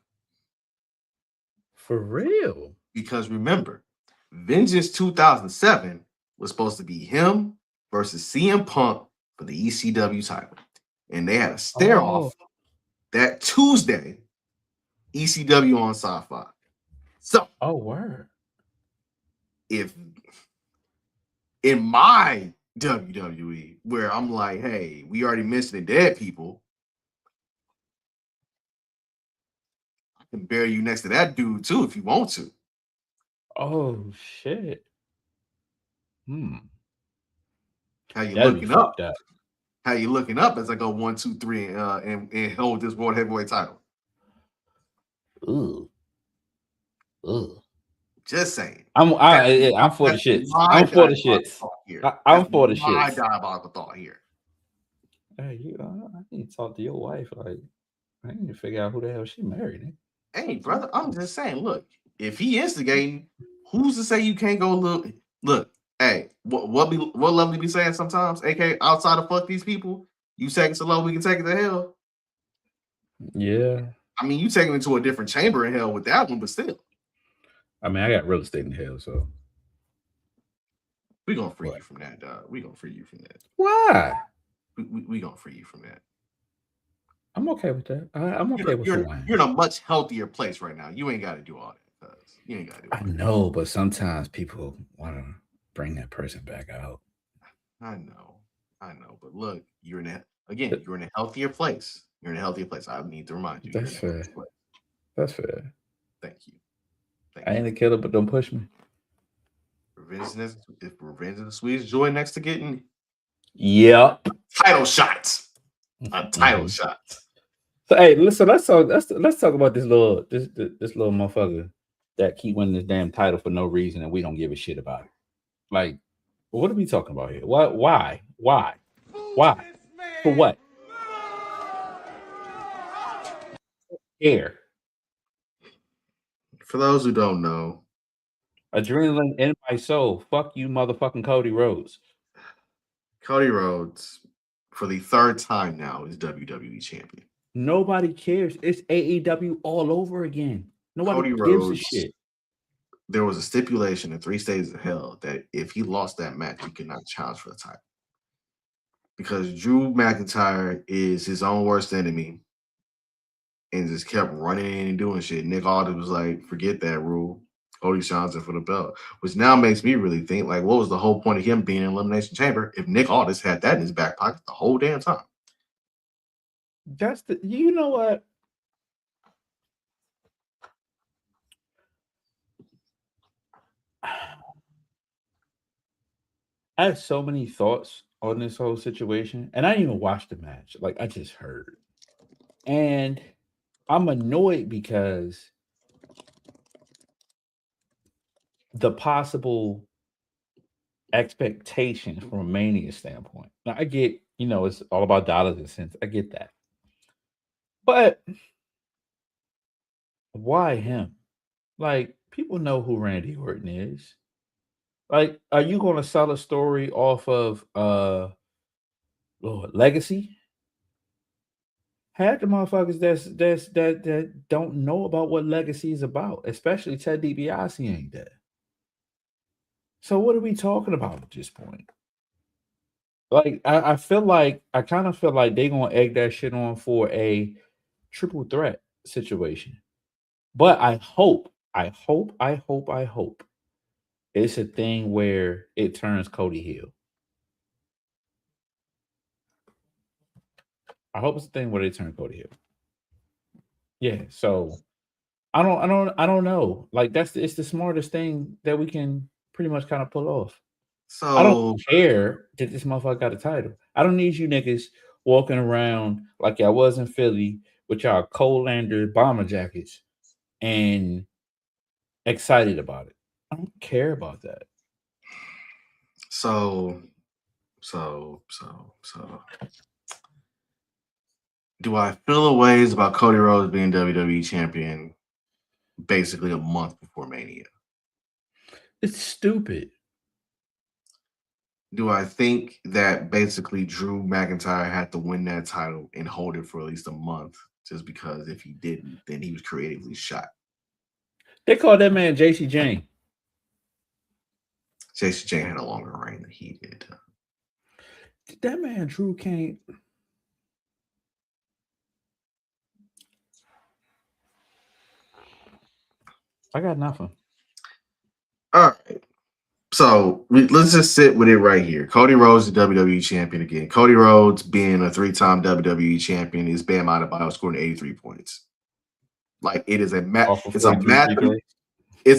For real? Because remember, Vengeance 2007 was supposed to be him versus CM Punk for the ECW title. And they had a stare-off that Tuesday, ECW on Sci-Fi. So, word. If in my WWE, where I'm like, hey, we already mentioned the dead people, I can bury you next to that dude too if you want to. Oh shit. How you looking up? How you looking up as I go 1, 2, 3 and hold this world heavyweight title? Ooh. Just saying. I'm for the shits. I'm for the shits. I'm for the shits. My diabolical thought here. Hey, I need to talk to your wife. Like, I need to figure out who the hell she married. Hey, brother, I'm just saying. Look, if he instigating, who's to say you can't go look? Look, hey, what Lovely be saying sometimes? AK, outside of fuck these people, you take it so low we can take it to hell. Yeah. I mean, you take him into a different chamber in hell with that one, but still. I mean, I got real estate in hell, so we're gonna free you from that, dog. We're gonna free you from that. Why? We gonna free you from that. I'm okay with that. I'm okay with that. You're in a much healthier place right now. You ain't got to do all that. You ain't got to do all that. I know, but sometimes people want to bring that person back out. I know. But look, you're in a healthier place. You're in a healthier place. I need to remind you. That's fair. That's fair. Thank you. I ain't a killer, but don't push me. If Revenge of the Swedes joy next to getting title shots. A title shot. So hey, listen, let's talk about this little motherfucker that keep winning this damn title for no reason and we don't give a shit about it. Like, what are we talking about here? Why? For what? Here. For those who don't know, adrenaline in my soul. Fuck you, motherfucking Cody Rhodes. Cody Rhodes, for the 3rd time now, is WWE champion. Nobody cares. It's AEW all over again. Nobody gives a shit. There was a stipulation in 3 Stages of Hell that if he lost that match, he could not challenge for the title. Because Drew McIntyre is his own worst enemy and just kept running in and doing shit. Nick Aldis was like, forget that rule. Cody's challenging for the belt, which now makes me really think, like, what was the whole point of him being in Elimination Chamber if Nick Aldis had that in his back pocket the whole damn time? You know what? I have so many thoughts on this whole situation, and I didn't even watch the match. Like I just heard, and I'm annoyed because the possible expectation from a Mania standpoint. Now I get, it's all about dollars and cents. I get that, but why him? Like people know who Randy Orton is. Like, are you going to sell a story off of legacy? Half the motherfuckers that don't know about what legacy is about, especially Ted DiBiase ain't there. So what are we talking about at this point? Like, I kind of feel like they're gonna egg that shit on for a triple threat situation. But I hope it's a thing where it turns Cody heel. I hope it's a thing where they turn Cody heel. Yeah, so I don't know. Like it's the smartest thing that we can pretty much kind of pull off. I don't care that this motherfucker got a title. I don't need you niggas walking around like y'all was in Philly with y'all Colander bomber jackets and excited about it. I don't care about that. So do I feel a ways about Cody Rhodes being WWE champion basically a month before Mania? It's stupid. Do I think that basically Drew McIntyre had to win that title and hold it for at least a month just because if he didn't, then he was creatively shot? They call that man JC Jane. JC Jane had a longer reign than he did. That man Drew can't. I got nothing. All right. So let's just sit with it right here. Cody Rhodes, the WWE champion again. Cody Rhodes, being a 3-time WWE champion, is Bam Adebayo scoring 83 points. Like it is it's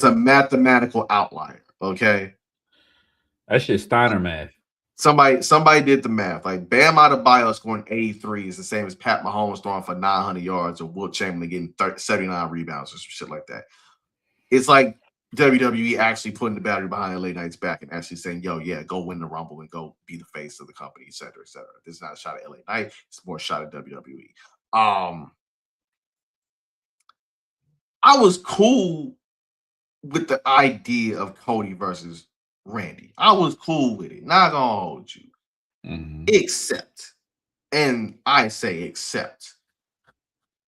a mathematical outlier. Okay, that shit's Steiner math. Somebody did the math. Like Bam Adebayo scoring 83 is the same as Pat Mahomes throwing for 900 yards or Wilt Chamberlain getting 79 rebounds or some shit like that. It's like WWE actually putting the battery behind LA Knight's back and actually saying, yo, yeah, go win the Rumble and go be the face of the company, et cetera, et cetera. This is not a shot at LA Knight. It's more a shot at WWE. I was cool with the idea of Cody versus Randy. I was cool with it. Not gonna hold you. Mm-hmm. Except, and I say except,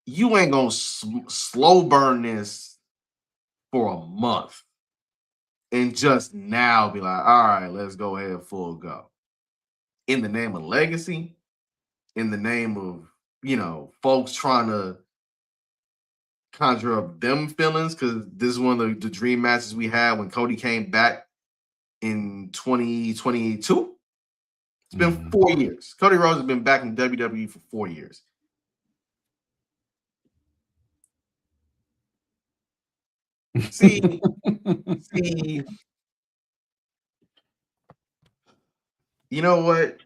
you ain't gonna slow burn this for a month and just now be like, all right, let's go ahead full go. In the name of legacy, in the name of, folks trying to conjure up them feelings, because this is one of the dream matches we had when Cody came back in 2022. It's been 4 years. Cody Rhodes has been back in WWE for 4 years. See, you know what?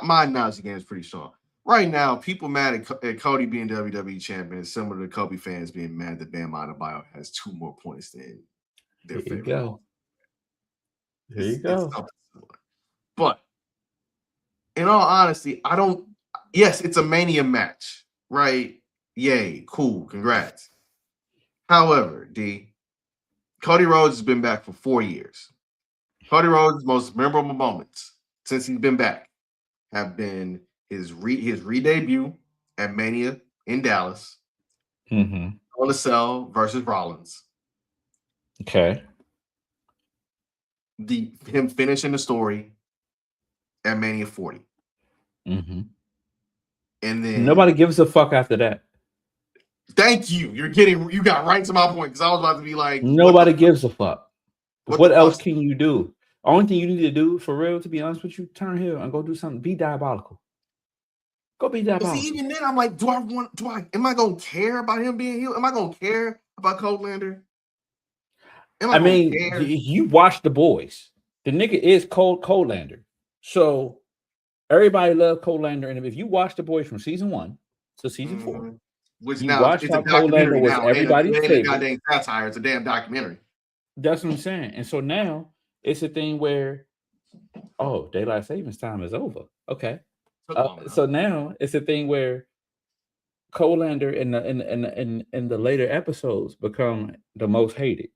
My analogy game is pretty strong. Right now, people mad at Cody being WWE champion is similar to Kobe fans being mad that Bam Adebayo has 2 more points than their favorite. There you go. But in all honesty, yes, it's a Mania match, right? Yay, cool, congrats. However, Cody Rhodes has been back for 4 years. Cody Rhodes' most memorable moments since he's been back have been his re-debut at Mania in Dallas, on the Cell versus Rollins. Okay. Him finishing the story at Mania 40. Mm-hmm. And then nobody gives a fuck after that. Thank you. You got right to my point, because I was about to be like, nobody gives a fuck. What else can you do? Only thing you need to do, for real, to be honest with you, turn here and go do something. Be diabolical. Go be diabolical. See, even then, I'm like, am I gonna care about him being healed? Am I gonna care about Colander? Am I gonna mean, care? you watch The Boys. The nigga is Colander. So everybody loved Colander. And if you watch The Boys from season 1 to season 4, Mhm. Which you now watched it's a how Colander documentary was now. It everybody's ain't a favorite. goddamn satire. It's a damn documentary. That's what I'm saying. And so now it's a thing where, oh, daylight savings time is over. Okay. Took long enough. So now it's a thing where Colander in the later episodes become the most hated.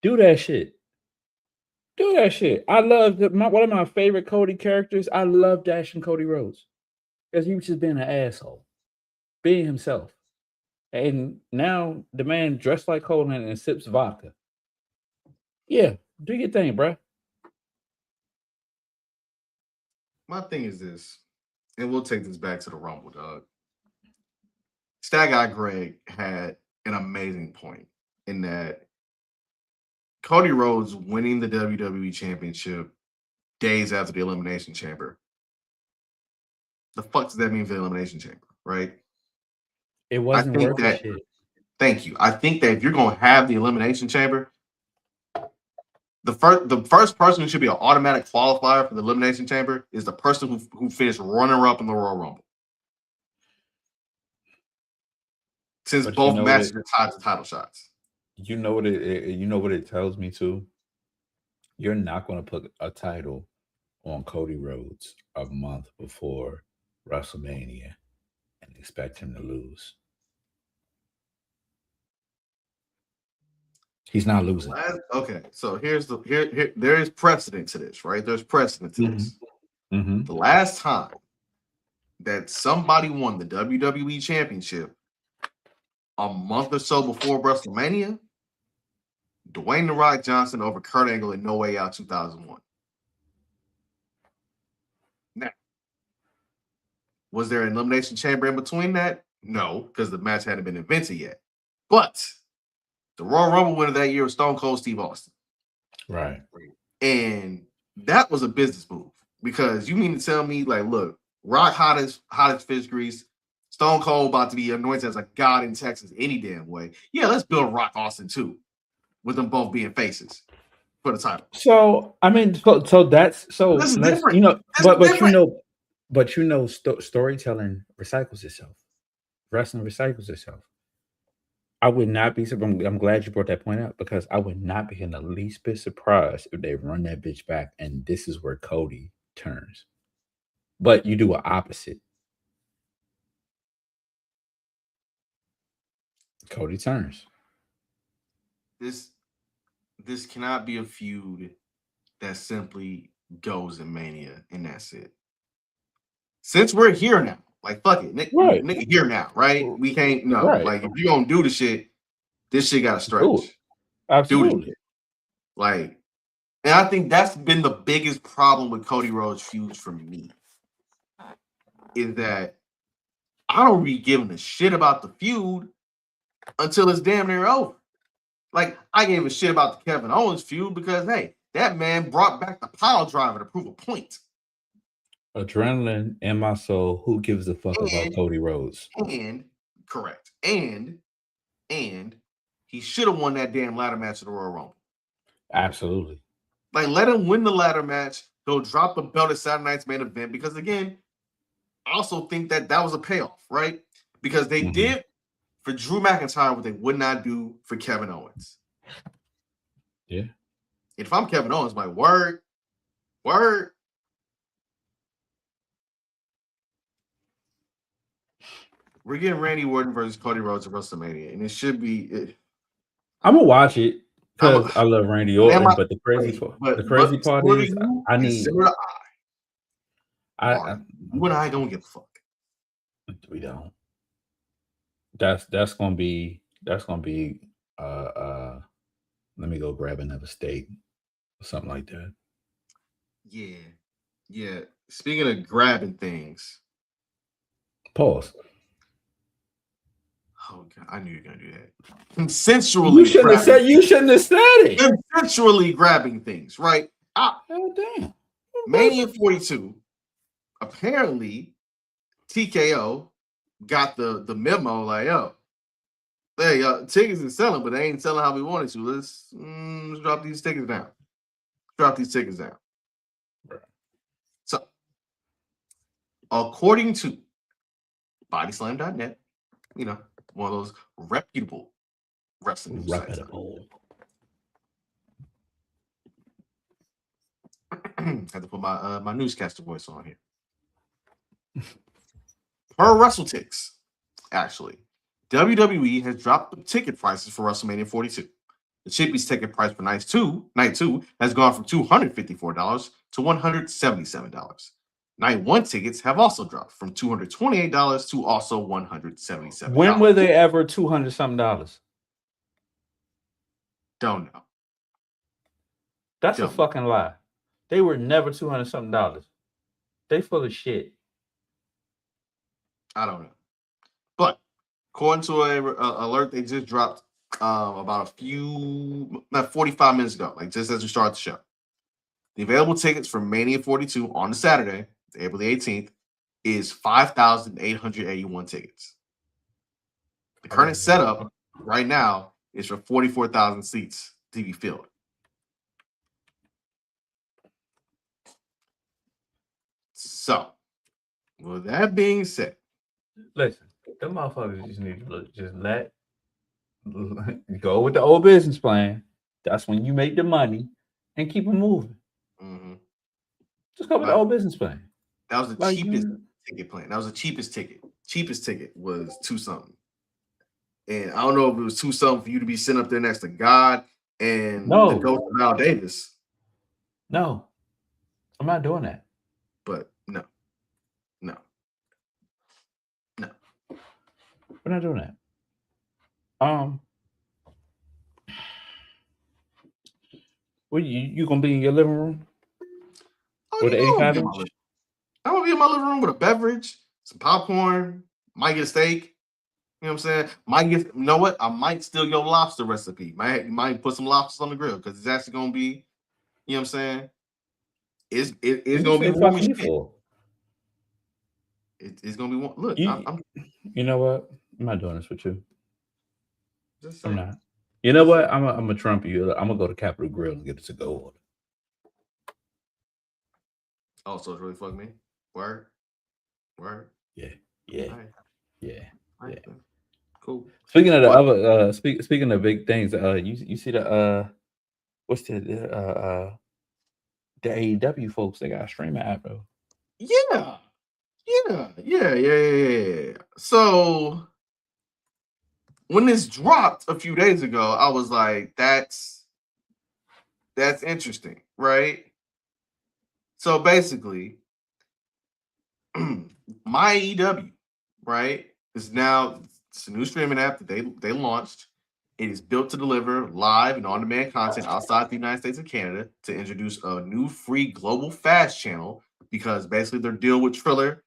Do that shit. Do that shit. I love one of my favorite Cody characters. I love Dashing Cody Rhodes because he was just being an asshole, being himself. And now the man dressed like Colander and sips vodka. Yeah, do your thing, bruh. My thing is this, and we'll take this back to the Rumble, dog. Stat Guy Greg had an amazing point in that Cody Rhodes winning the WWE Championship days after the Elimination Chamber. The fuck does that mean for the Elimination Chamber, right? It wasn't think worth that- shit. Thank you. I think that if you're going to have the Elimination Chamber, the first person who should be an automatic qualifier for the Elimination Chamber is the person who finished runner-up in the Royal Rumble. Since But both matches are tied to title shots. You know what it tells me too? You're not going to put a title on Cody Rhodes a month before WrestleMania and expect him to lose. He's not losing. Okay, so here there is precedent to this, right? There's precedent to this. Mm-hmm. The last time that somebody won the WWE Championship a month or so before WrestleMania, Dwayne "The Rock" Johnson over Kurt Angle in No Way Out 2001. Now, was there an Elimination Chamber in between that? No, because the match hadn't been invented yet. But the Royal Rumble winner that year was Stone Cold Steve Austin. Right. And that was a business move because you mean to tell me, like, look, Rock hot as fish grease, Stone Cold about to be anointed as a god in Texas any damn way. Yeah, let's build Rock Austin too, with them both being faces for the title. So I mean, so that's so This is let's different. you know, This is different. but storytelling recycles itself. Wrestling recycles itself. I would not be surprised. I'm glad you brought that point up because I would not be in the least bit surprised if they run that bitch back and this is where Cody turns. But you do an opposite. Cody turns. This cannot be a feud that simply goes in Mania and that's it. Since we're here now, like fuck it, nigga here now, right? We can't like if you gonna do the shit, this shit gotta stretch. Absolutely. Do like, and I think that's been the biggest problem with Cody Rhodes feuds for me. Is that I don't be giving a shit about the feud until it's damn near over. Like, I gave a shit about the Kevin Owens feud because, hey, that man brought back the pile driver to prove a point. Adrenaline in my soul. Who gives a fuck about Cody Rhodes? And correct. And he should have won that damn ladder match at the Royal Rumble. Absolutely. Like, let him win the ladder match. He'll drop the belt at Saturday Night's main event because, again, I also think that was a payoff, right? Because they did for Drew McIntyre what they would not do for Kevin Owens. Yeah. If I'm Kevin Owens, my word. We're getting Randy Orton versus Cody Rhodes at WrestleMania, and it should be. I'm gonna watch it because I love Randy Orton, but the crazy part is I need. You and I don't give a fuck. We don't. That's gonna be. Let me go grab another steak or something like that. Yeah. Speaking of grabbing things. Pause. Oh God, I knew you were gonna do that. Consensually. You shouldn't have said it. Consensually grabbing things, right? Oh damn. Mania 42. Apparently, TKO got the memo like, yo, Hey, tickets is selling, but they ain't selling how we wanted to. Let's drop these tickets down. Drop these tickets down. Right. So, according to bodyslam.net, you know, one of those reputable wrestling news sites. Had to put my my newscaster voice on here. Per WrestleTix, actually, WWE has dropped the ticket prices for WrestleMania 42. The cheapest ticket price for night two has gone from $254 to $177. Night one tickets have also dropped from $228 to also $177. When were they ever $200 something? Don't know. That's a fucking lie. They were never $200 something. They full of shit. I don't know. But according to a alert they just dropped about 45 minutes ago, like just as we started the show. The available tickets for Mania 42 on the Saturday, April the 18th, is 5,881 tickets. The current setup right now is for 44,000 seats to be filled. So, with that being said, listen, them motherfuckers just need to just let go with the old business plan. That's when you make the money and keep it moving. Mm-hmm. Just go with the old business plan. That was the cheapest ticket plan. That was the cheapest ticket. Cheapest ticket was $2 something. And I don't know if it was $2 something for you to be sitting up there next to God and the ghost of Al Davis. No, I'm not doing that. But no. We're not doing that. What you gonna be in your living room with an 85-inch? I'm gonna be in my living room with a beverage, some popcorn, might get a steak. You know what I'm saying? You know what? I might steal your lobster recipe. Might put some lobsters on the grill because it's actually gonna be, you know what I'm saying? It's gonna be warm as shit. It's gonna be warm. Look, you know what? I'm not doing this with you. I'm not. You know what? I'm gonna trump you. I'm gonna go to Capitol Grill and get a to-go order. Oh, so it's really fuck me? Word? Yeah. Right. Cool. Speaking of the other, speaking of big things, you see the what's the AEW folks? They got a streaming app though. Yeah. So when this dropped a few days ago, I was like, that's interesting, right? So basically, my AEW, right, is now it's a new streaming app that they launched. It is built to deliver live and on-demand content outside the United States and Canada to introduce a new free global fast channel because basically their deal with Triller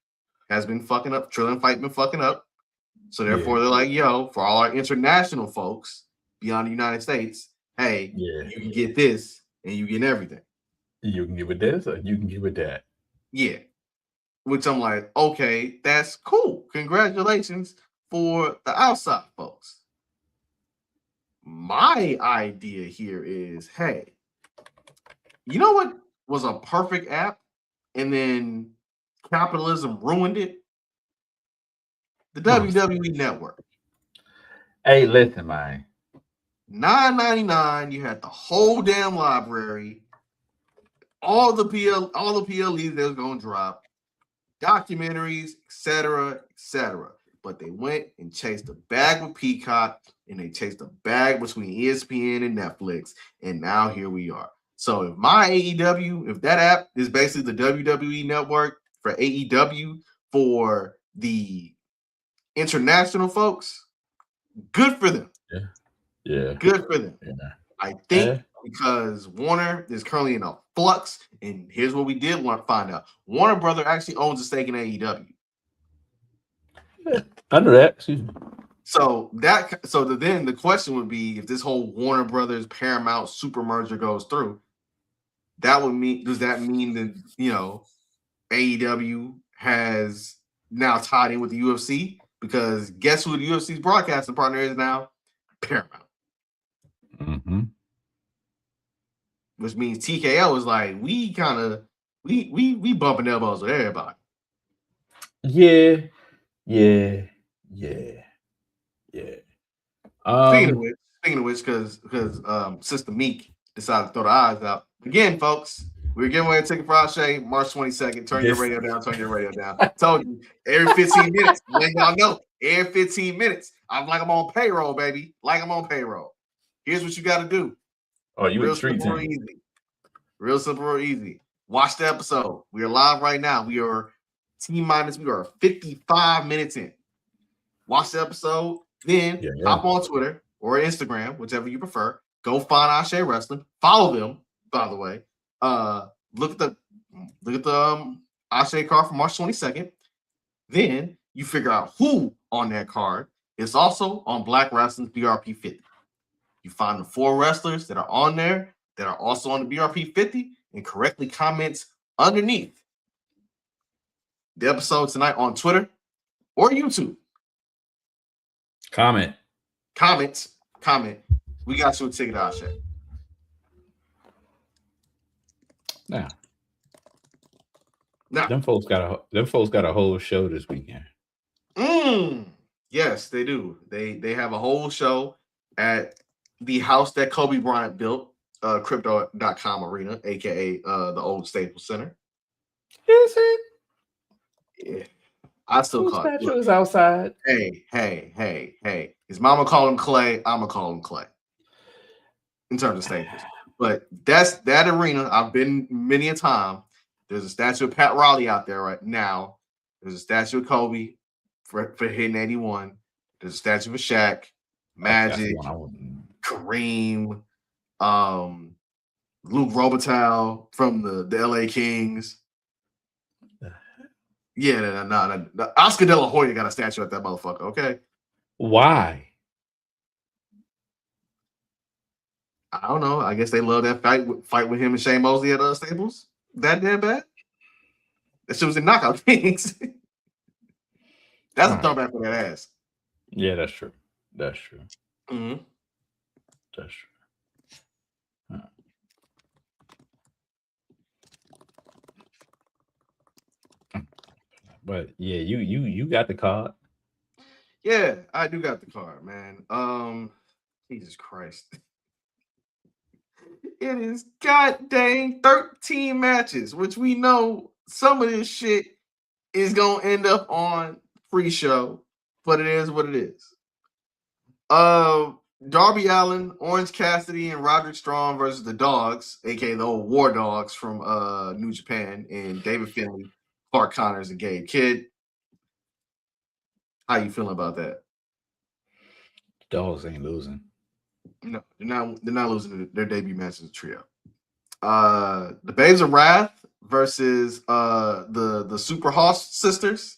has been fucking up. Triller and Fight been fucking up. So therefore they're like, yo, for all our international folks beyond the United States, hey, you can get this and you get everything. You can give it this or you can give it that. Yeah. Which I'm like, okay, that's cool. Congratulations for the outside folks. My idea here is, hey, you know what was a perfect app and then capitalism ruined it? The WWE Network. Hey, listen, man. $9.99, you had the whole damn library, all the PLEs that was gonna drop, documentaries, etc. But they went and chased a bag with Peacock, and they chased a bag between ESPN and Netflix, and now here we are. So if my AEW, if that app is basically the WWE Network for AEW for the international folks, good for them. Yeah. Good for them. Yeah. I think because Warner is currently in a flux, and here's what we did want to find out. Warner Brother actually owns a stake in AEW. I know that. Excuse me. So then the question would be, if this whole Warner Brothers Paramount super merger goes through, does that mean that, you know, AEW has now tied in with the UFC? Because guess who the UFC's broadcasting partner is now? Paramount. Mm-hmm. Which means TKO is like, we bumping elbows with everybody. Yeah. Speaking of which, because Sister Meek decided to throw the eyes out. Again, folks, we're giving away a ticket for our Shay, March 22nd. Turn your radio down, turn your radio down. Told you, every 15 minutes, let y'all know. Every 15 minutes. I'm like I'm on payroll, baby. Like I'm on payroll. Here's what you got to do. Oh, you real simple, real easy. Real simple, real easy. Watch the episode. We are live right now. We are T-minus. We are 55 minutes in. Watch the episode. Then hop on Twitter or Instagram, whichever you prefer. Go find Ashe Wrestling. Follow them, by the way. Look at the Ashe card for March 22nd. Then you figure out who on that card is also on Black Wrestling's BRP 50. You find the 4 wrestlers that are on there that are also on the BRP 50 and correctly comments underneath the episode tonight on Twitter or YouTube. Comment. We got you a ticket, Ashe. Now, them folks got a whole show this weekend. Yes, they do. They have a whole show at the house that Kobe Bryant built, Crypto.com Arena, aka the old Staples Center. Is it? Yeah. I still call it. Statues outside. Hey. His mama called him Clay. I'ma call him Clay. In terms of Staples. But that's that arena. I've been many a time. There's a statue of Pat Riley out there right now. There's a statue of Kobe for hitting 81. There's a statue of Shaq, Magic, Kareem, Luke Robitaille from the LA Kings. Yeah, no. Oscar De La Hoya got a statue at that motherfucker, okay? Why? I don't know. I guess they love that fight with him and Shane Mosley at Staples. That damn bad? That shit was in Knockout Kings. That's a throwback for that ass. Yeah, that's true. Mm-hmm. That's true. But yeah, you got the card. Yeah, I do got the card, man. Jesus Christ. It is god dang 13 matches, which we know some of this shit is gonna end up on pre-show, but it is what it is. Darby Allin, Orange Cassidy, and Roderick Strong versus the Dogs, aka the old War Dogs from New Japan, and David Finlay, Clark Connors, and Gabe Kidd. How you feeling about that? Dogs ain't losing. No, they're not losing their debut match as a trio. The Babes of Wrath versus the Super Hoss sisters,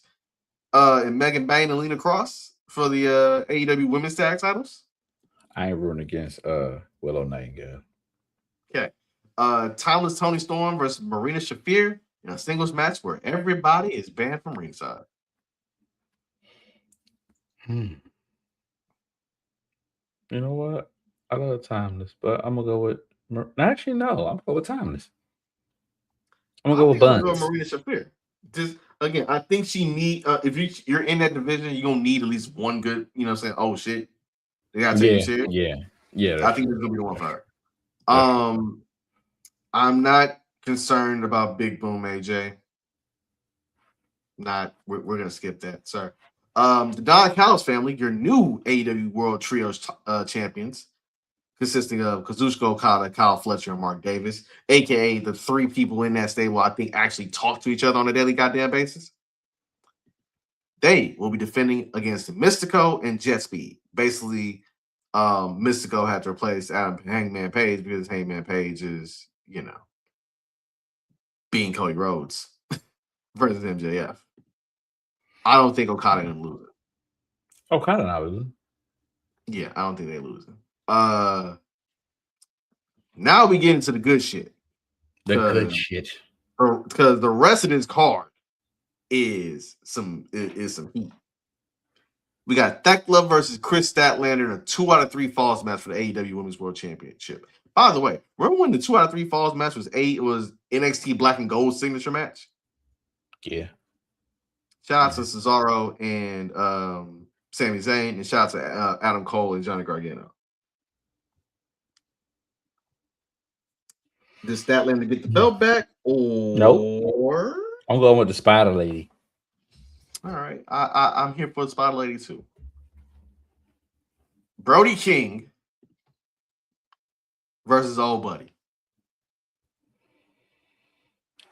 and Megan Bain and Lena Cross for the AEW Women's Tag Titles. I ain't rooting against Willow Nightingale. Okay. Timeless Tony Storm versus Marina Shafir in a singles match where everybody is banned from ringside. You know what? I love Timeless, but I'm gonna go with. Actually, no. I'm gonna go with Timeless. I'm gonna go with Buns. Marina Shafir. Just again, I think she need. If you're in that division, you're gonna need at least one good. You know, what I'm saying, oh shit, they gotta take you serious. Yeah. I think it's gonna be the one for her. I'm not concerned about Big Boom AJ. We're gonna skip that, sir. The Don Callis family, your new AEW World Trios champions, consisting of Kazuchika Okada, Kyle Fletcher, and Mark Davis, aka the 3 people in that stable I think actually talk to each other on a daily goddamn basis. They will be defending against Mystico and Jet Speed. Basically, Mystico had to replace Adam Hangman Page because Hangman Page is, being Cody Rhodes versus MJF. I don't think Okada gonna lose it. Okada not losing. Yeah, I don't think they losing. Now we get into the good shit. Good shit. Because the rest of this card is some heat. We got Thekla versus Chris Statlander in a 2 out of 3 falls match for the AEW Women's World Championship. By the way, remember when the 2 out of 3 falls match was NXT Black and Gold signature match? Yeah. Shout out to Cesaro and Sami Zayn, and shout out to Adam Cole and Johnny Gargano. Does Statlander get the belt back? Or nope. I'm going with the Spider Lady. All right. I'm here for the Spider Lady too. Brody King versus Old Buddy.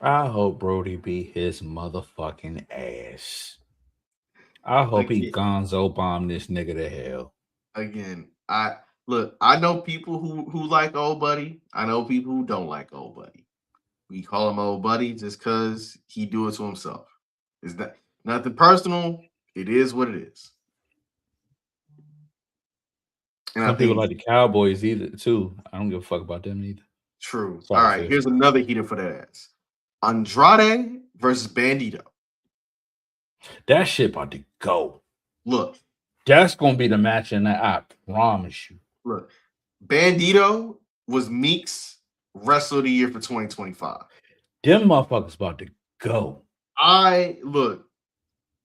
I hope Brody beat his motherfucking ass. I hope he gonzo bomb this nigga to hell. Again, I know people who like Old Buddy. I know people who don't like Old Buddy. We call him Old Buddy just because he do it to himself. It's nothing personal. It is what it is. And some people like the Cowboys either too. I don't give a fuck about them either. True. Sorry, all right, here's another heater for that ass. Andrade versus Bandito. That shit about to go. Look. That's gonna be the match in that, I promise you. Look, Bandito was Meek's Wrestler of the Year for 2025. Them motherfuckers about to go. Look,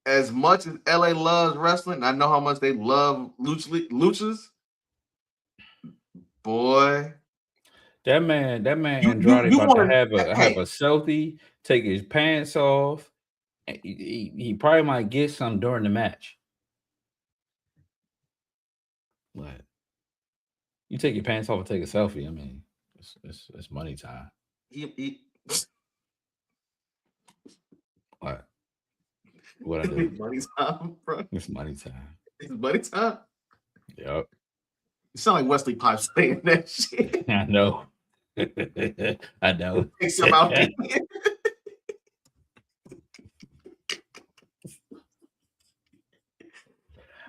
as much as LA loves wrestling, I know how much they love luchas. Boy, that man Andrade about to have a selfie, take his pants off, and he probably might get some during the match. What? You take your pants off and take a selfie. I mean, it's money time. What? What I do? Money time, bro. It's money time. It's money time. Yep. You sound like Wesley Pipes saying that shit. I know. I know. Take some out.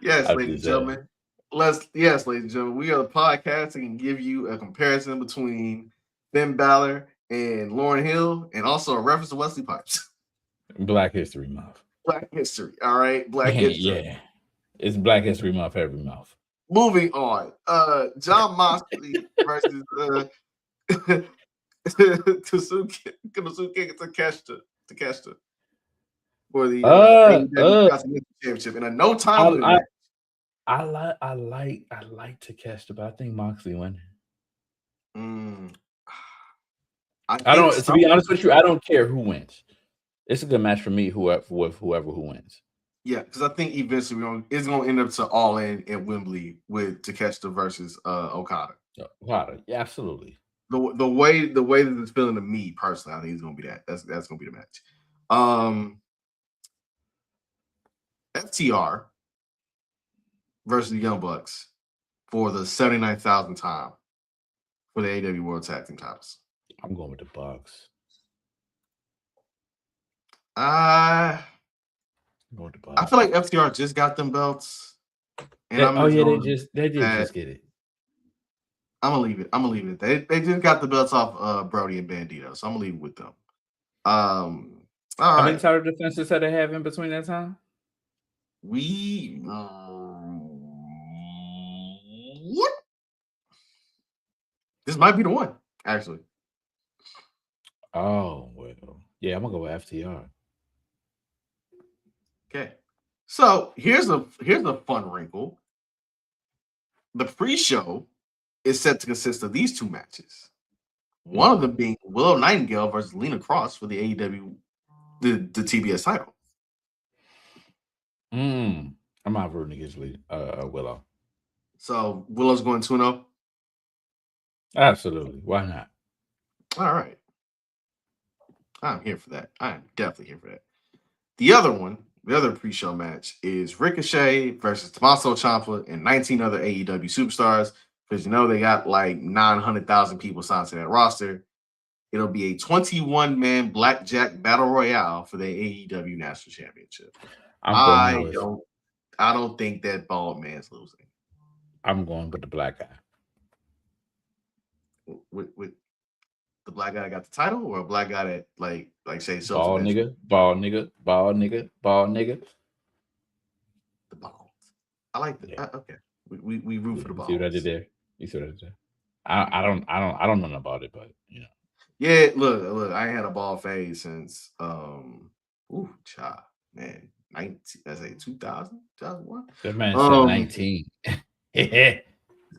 Yes, ladies and gentlemen. Ladies and gentlemen, we are the podcast that can give you a comparison between Finn Balor and Lauryn Hill, and also a reference to Wesley Pipes. Black History Month. Black History. All right. Black History. Yeah. It's Black History Month every month. Moving on. John Moxley versus Konosuke Takeshita for the championship in a no time limit. I like Takeshita, but I think Moxley won. I don't. To be honest with you, I don't care who wins. It's a good match for me. Whoever who wins. Yeah, because I think eventually it's going to end up to All In at Wembley with Takeshita versus Okada. Okada, yeah, absolutely. The way that it's feeling to me personally, I think it's going to be that. That's going to be the match. FTR versus the Young Bucks for the 79,000th time for the AEW World Tag Team titles. I'm going with the Bucks. I feel like FTR just got them belts. And they just get it. I'm gonna leave it. They just got the belts off Brody and Bandito, so I'm gonna leave it with them. All right. How many title defenses have they have in between that time? What? This might be the one, actually. Oh well, yeah, I'm gonna go with FTR. Okay, so here's a fun wrinkle. The pre-show is set to consist of these two matches. One of them being Willow Nightingale versus Lena Cross for the AEW, the TBS title. I'm not rooting against Willow. So Willow's going 2-0? Absolutely. Why not? All right. I'm here for that. I'm definitely here for that. The other pre-show match is Ricochet versus Tommaso Ciampa and 19 other AEW superstars, because they got like 900,000 people signed to that roster. It'll be a 21-man blackjack battle royale for the AEW National Championship. I don't think that bald man's losing. I'm going with the black guy. With the black guy that got the title, or a black guy that like say so? Bald nigga. The bald. I like that. Yeah. Okay, we root for the You see what I did balls. there? You see what I did there? I don't know nothing about it, but you know. Yeah, look. I ain't had a ball phase since child, man, 19. I say 2000, 2001. That man said Um, 19. it's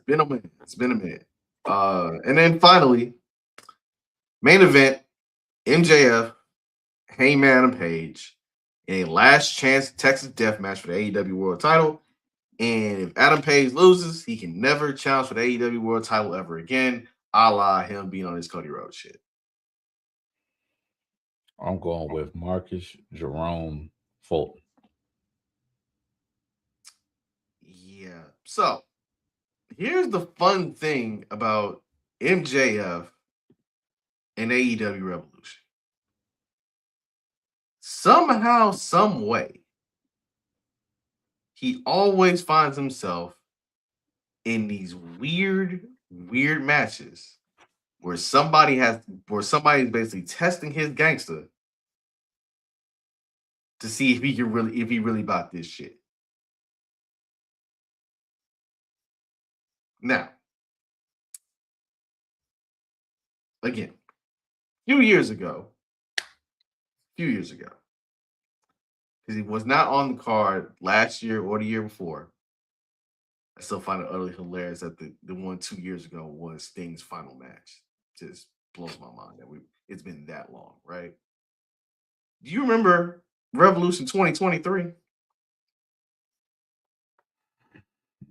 been a minute. It's been a minute. And then finally, main event: MJF, Hangman Adam Page, in a last chance Texas death match for the AEW World Title. And if Adam Page loses, he can never challenge for the AEW World Title ever again, a la him being on his Cody Rhodes shit. I'm going with Marcus Jerome Fulton. Yeah. So here's the fun thing about MJF and AEW Revolution. Somehow, some way, he always finds himself in these weird matches where somebody's basically testing his gangster to see if he really about this shit. Now, again, a few years ago, because he was not on the card last year or the year before. I still find it utterly hilarious that the one 2 years ago was Sting's final match. Just blows my mind that it's been that long, right? Do you remember Revolution 2023?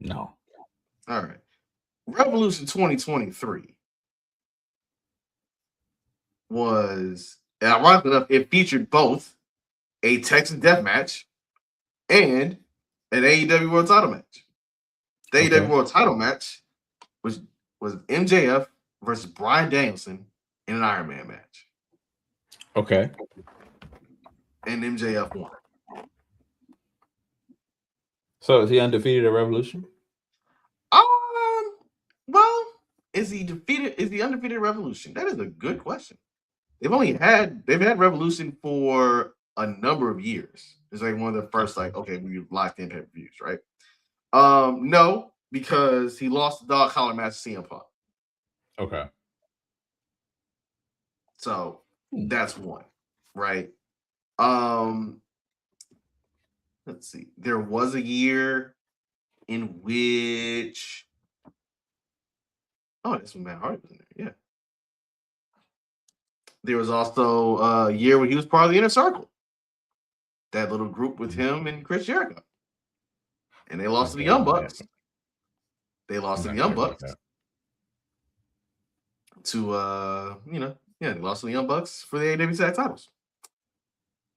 No. All right. Revolution 2023 was, ironically enough, it featured both a Texas death match and an AEW World Title match. The AEW World Title match was MJF versus Bryan Danielson in an Iron Man match. Okay. And MJF won. So is he undefeated at Revolution? Well, is he undefeated at Revolution? That is a good question. They've had Revolution for a number of years. It's like one of the first, we locked in pay-per-views, right? No, because he lost the dog collar match to CM Punk. Okay. So that's one, right? Let's see. There was a year in which that's when Matt Hardy was in there. Yeah. There was also a year when he was part of the Inner Circle. That little group with him and Chris Jericho. And they lost to the Young Bucks. They lost to the Young Bucks. They lost to the Young Bucks for the AEW Tag Titles.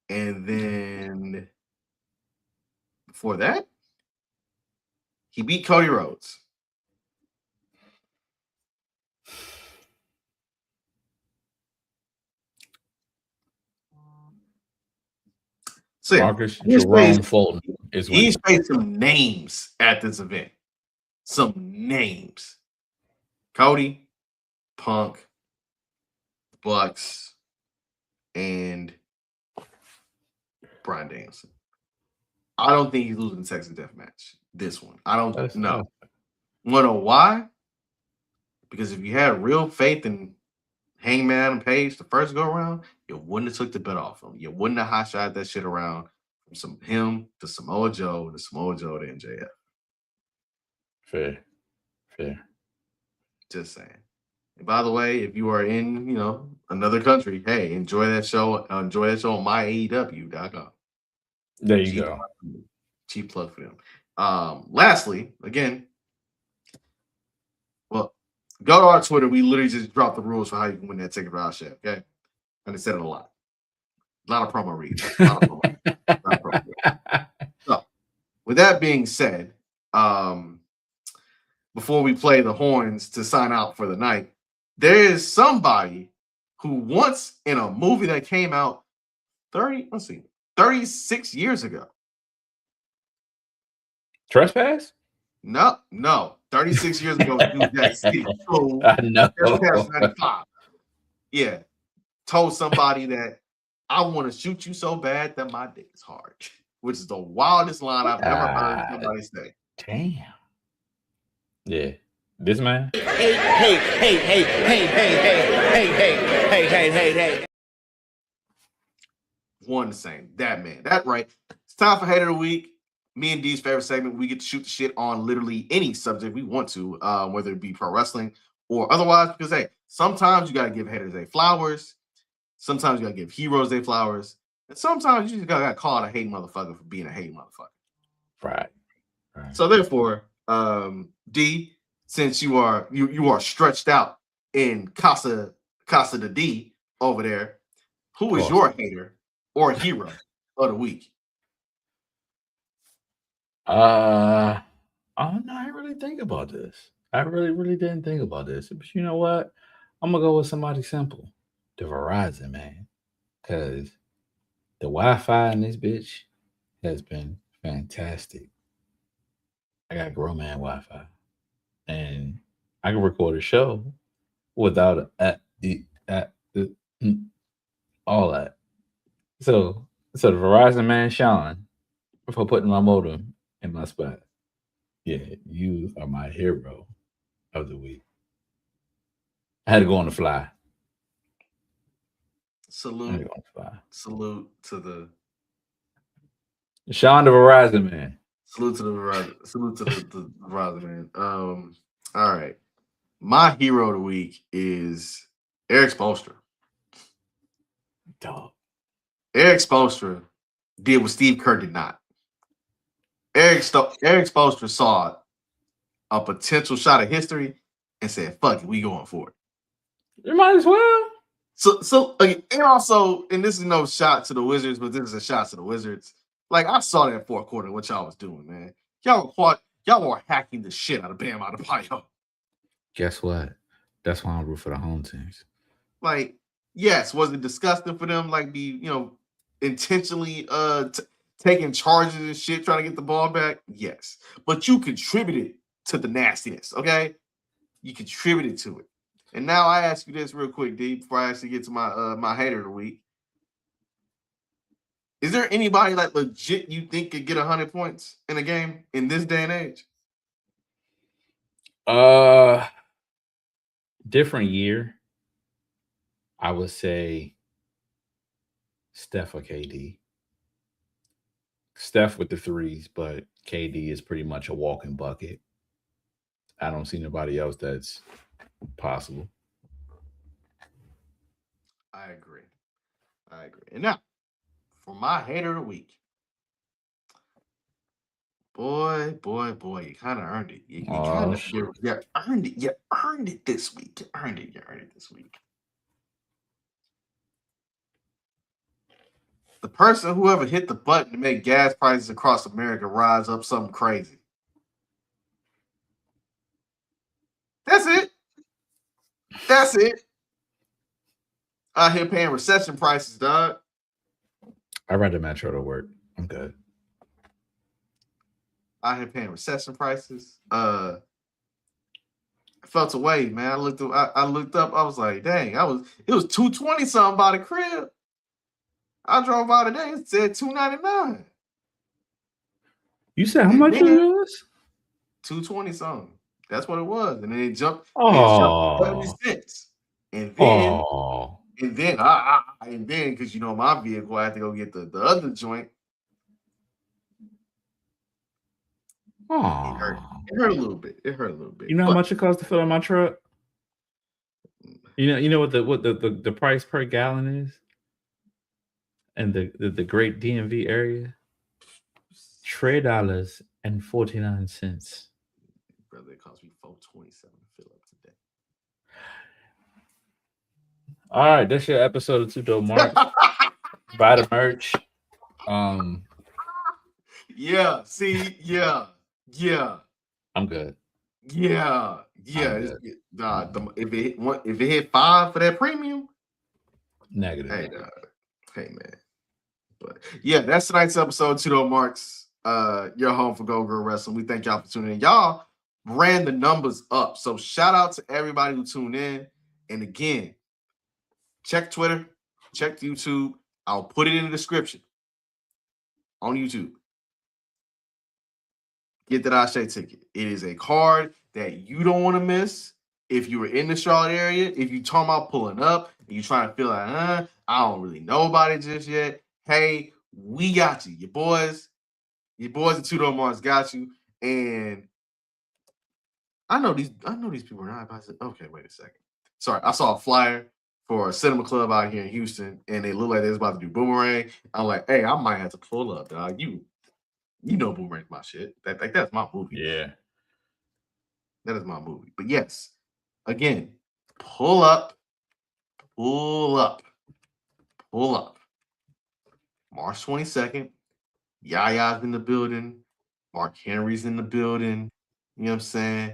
And then before that, he beat Cody Rhodes. So Marcus Jerome Fulton is winning. He's faced some names at this event. Some names. Cody, Punk, Bucks, and Bryan Danielson. I don't think he's losing the Texas Death Match. This one. I don't know. Want to know why? Because if you had real faith in Hangman Adam Page the first go around, you wouldn't have took the bet off him. You wouldn't have hot shot that shit around from him to Samoa Joe to MJF. Fair. Just saying. And by the way, if you are in, another country, hey, enjoy that show. Enjoy that show on myaew.com. There you go. Cheap plug for them. Lastly, again, well, go to our Twitter. We literally just dropped the rules for how you can win that ticket for our show. Okay, and I said it a lot. A lot of promo reads. So, with that being said, before we play the horns to sign out for the night, there is somebody who once in a movie that came out 36 years ago. Trespass? No. 36 years ago, I know. Trespass 95. Yeah. Told somebody that I want to shoot you so bad that my dick is hard, which is the wildest line I've ever heard somebody say. Damn. Yeah. This man. Hey. One the same. That man. That right. It's time for Hater of the Week. Me and D's favorite segment. We get to shoot the shit on literally any subject we want to, whether it be pro wrestling or otherwise. Because hey, sometimes you gotta give haters their flowers. Sometimes you gotta give heroes their flowers. And sometimes you just gotta call a hate motherfucker for being a hate motherfucker. Right. So therefore, D, since you are stretched out in Casa de D over there, who is your hater or hero of the week? Oh no, I didn't really think about this. I really didn't think about this. But you know what? I'm gonna go with somebody simple. The Verizon man. Cause the Wi-Fi in this bitch has been fantastic. I got grown man Wi-Fi. And I can record a show without all that. So the Verizon man Sean for putting my modem in my spot. Yeah, you are my hero of the week. I had to go on the fly. Salute to the Sean the Verizon man. Salute to the Verizon man. All right. My hero of the week is Eric Spoelstra. Dog. Eric Spoelstra did what Steve Kerr did not. Eric Spoelstra saw a potential shot of history and said, fuck it, we going for it. You might as well. So and also, and this is no shot to the Wizards, but this is a shot to the Wizards. Like, I saw that fourth quarter, what y'all was doing, man. Y'all were hacking the shit out of Bam Adebayo. Guess what? That's why I'm root for the home teams. Like, yes, was it disgusting for them, like, be, intentionally taking charges and shit, trying to get the ball back? Yes. But you contributed to the nastiness, okay? You contributed to it. And now I ask you this real quick, D, before I actually get to my hater of the week. Is there anybody like legit you think could get 100 points in a game in this day and age? Different year. I would say Steph or KD. Steph with the threes, but KD is pretty much a walking bucket. I don't see nobody else that's possible. I agree. And now, for my hater of the week, boy, you kind of earned it. You earned it. You earned it this week. You earned it this week. The person whoever hit the button to make gas prices across America rise up something crazy. That's it. Out here paying recession prices, dog. I ride the metro to work. I'm good. Out here paying recession prices. I felt away, man. I looked up. I was like, dang, it was $220 something by the crib. I drove out today. It said $299. You said how much it was? $220 something. That's what it was, and then it jumped. Oh, 70 cents. And then because my vehicle, I had to go get the other joint. Oh, it hurt a little bit. You know how much it costs to fill up my truck? You know what the price per gallon is? And the great DMV area? $3.49. Brother, it cost me $4.27 to fill up today. All right, that's your episode of 2DopeMarks. Buy the merch. Yeah. See, yeah. I'm good. Yeah. If it hit 5 for that premium, negative. Hey, man. But yeah, that's tonight's episode of 2DopeMarks. Your home for Go Girl Wrestling. We thank y'all for tuning in. Y'all ran the numbers up, so shout out to everybody who tuned in. And again, check Twitter, check YouTube. I'll put it in the description on YouTube. get that Ashe ticket. It is a card that you don't want to miss. If you were in the Charlotte area, if you talking about pulling up and you trying to feel like, I don't really know about it just yet. Hey, we got you. Your boys at 2DopeMarks got you. And I know these people are not about to. Okay, wait a second. Sorry, I saw a flyer for a cinema club out here in Houston, and they look like they was about to do Boomerang. I'm like, hey, I might have to pull up, dog. You know Boomerang's my shit. That's my movie. Yeah. That is my movie. But yes, again, pull up. March 22nd. Yaya's in the building. Mark Henry's in the building. You know what I'm saying?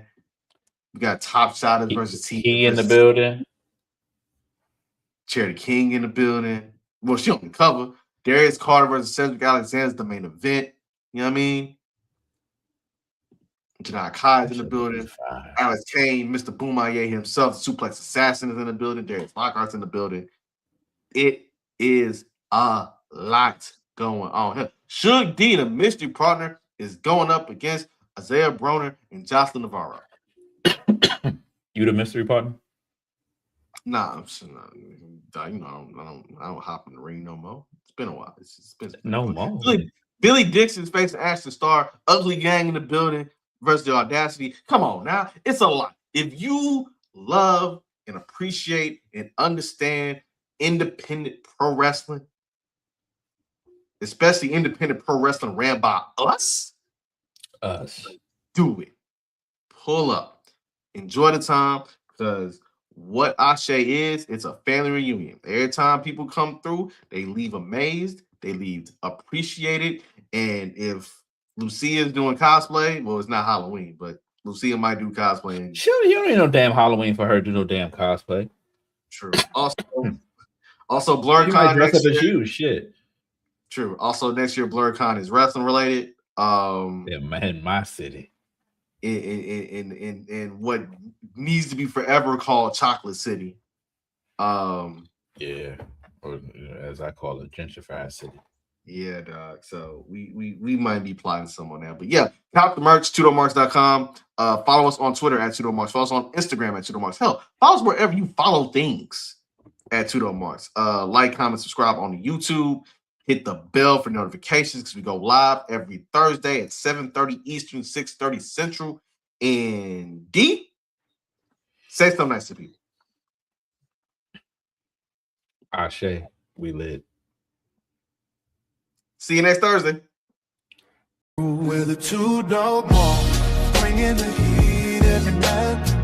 We got Top Shotters versus King in the building. Charity King in the building. Well, she on the cover. Darius Carter versus Cedric Alexander's the main event. You know what I mean? Janai Kai's in the building. Alex Kane, Mr. Boomaye himself, Suplex Assassin is in the building. Darius Lockhart's in the building. It is a lot going on here. Suge D, the mystery partner, is going up against Isaiah Broner and Jocelyn Navarro. You the mystery partner? Nah, I'm sure not. You know, I don't hop in the ring no more. It's been a while. It's been no more. Billy Dixon's facing Ashton Starr, Ugly Gang in the building versus the Audacity. Come on now, it's a lot. If you love and appreciate and understand independent pro wrestling, especially independent pro wrestling ran by us, do it. Pull up, enjoy the time, because what Ashe is, it's a family reunion. Every time people come through, they leave amazed, they leave appreciated, and if Lucia is doing cosplay, well, it's not Halloween, but Lucia might do cosplay. And sure, you don't need no damn Halloween for her to do no damn cosplay. True. Also, BlurCon dress up as you. Shit. True. Also, next year, BlurCon is wrestling related. In my city. In what needs to be forever called Chocolate City. Yeah, or as I call it, gentrified city. Yeah, dog. So we might be plotting some on that. But yeah, cop the merch, 2DopeMarks.com. Follow us on Twitter at 2DopeMarks. Follow us on Instagram at 2DopeMarks. Hell, follow us wherever you follow things at 2DopeMarks. Like, comment, subscribe on the YouTube. Hit the bell for notifications because we go live every Thursday at 7:30 Eastern, 6:30 Central. And D, say something nice to people. Ashe, we lit. See you next Thursday. We're the 2DopeMarks, bringing the heat every night.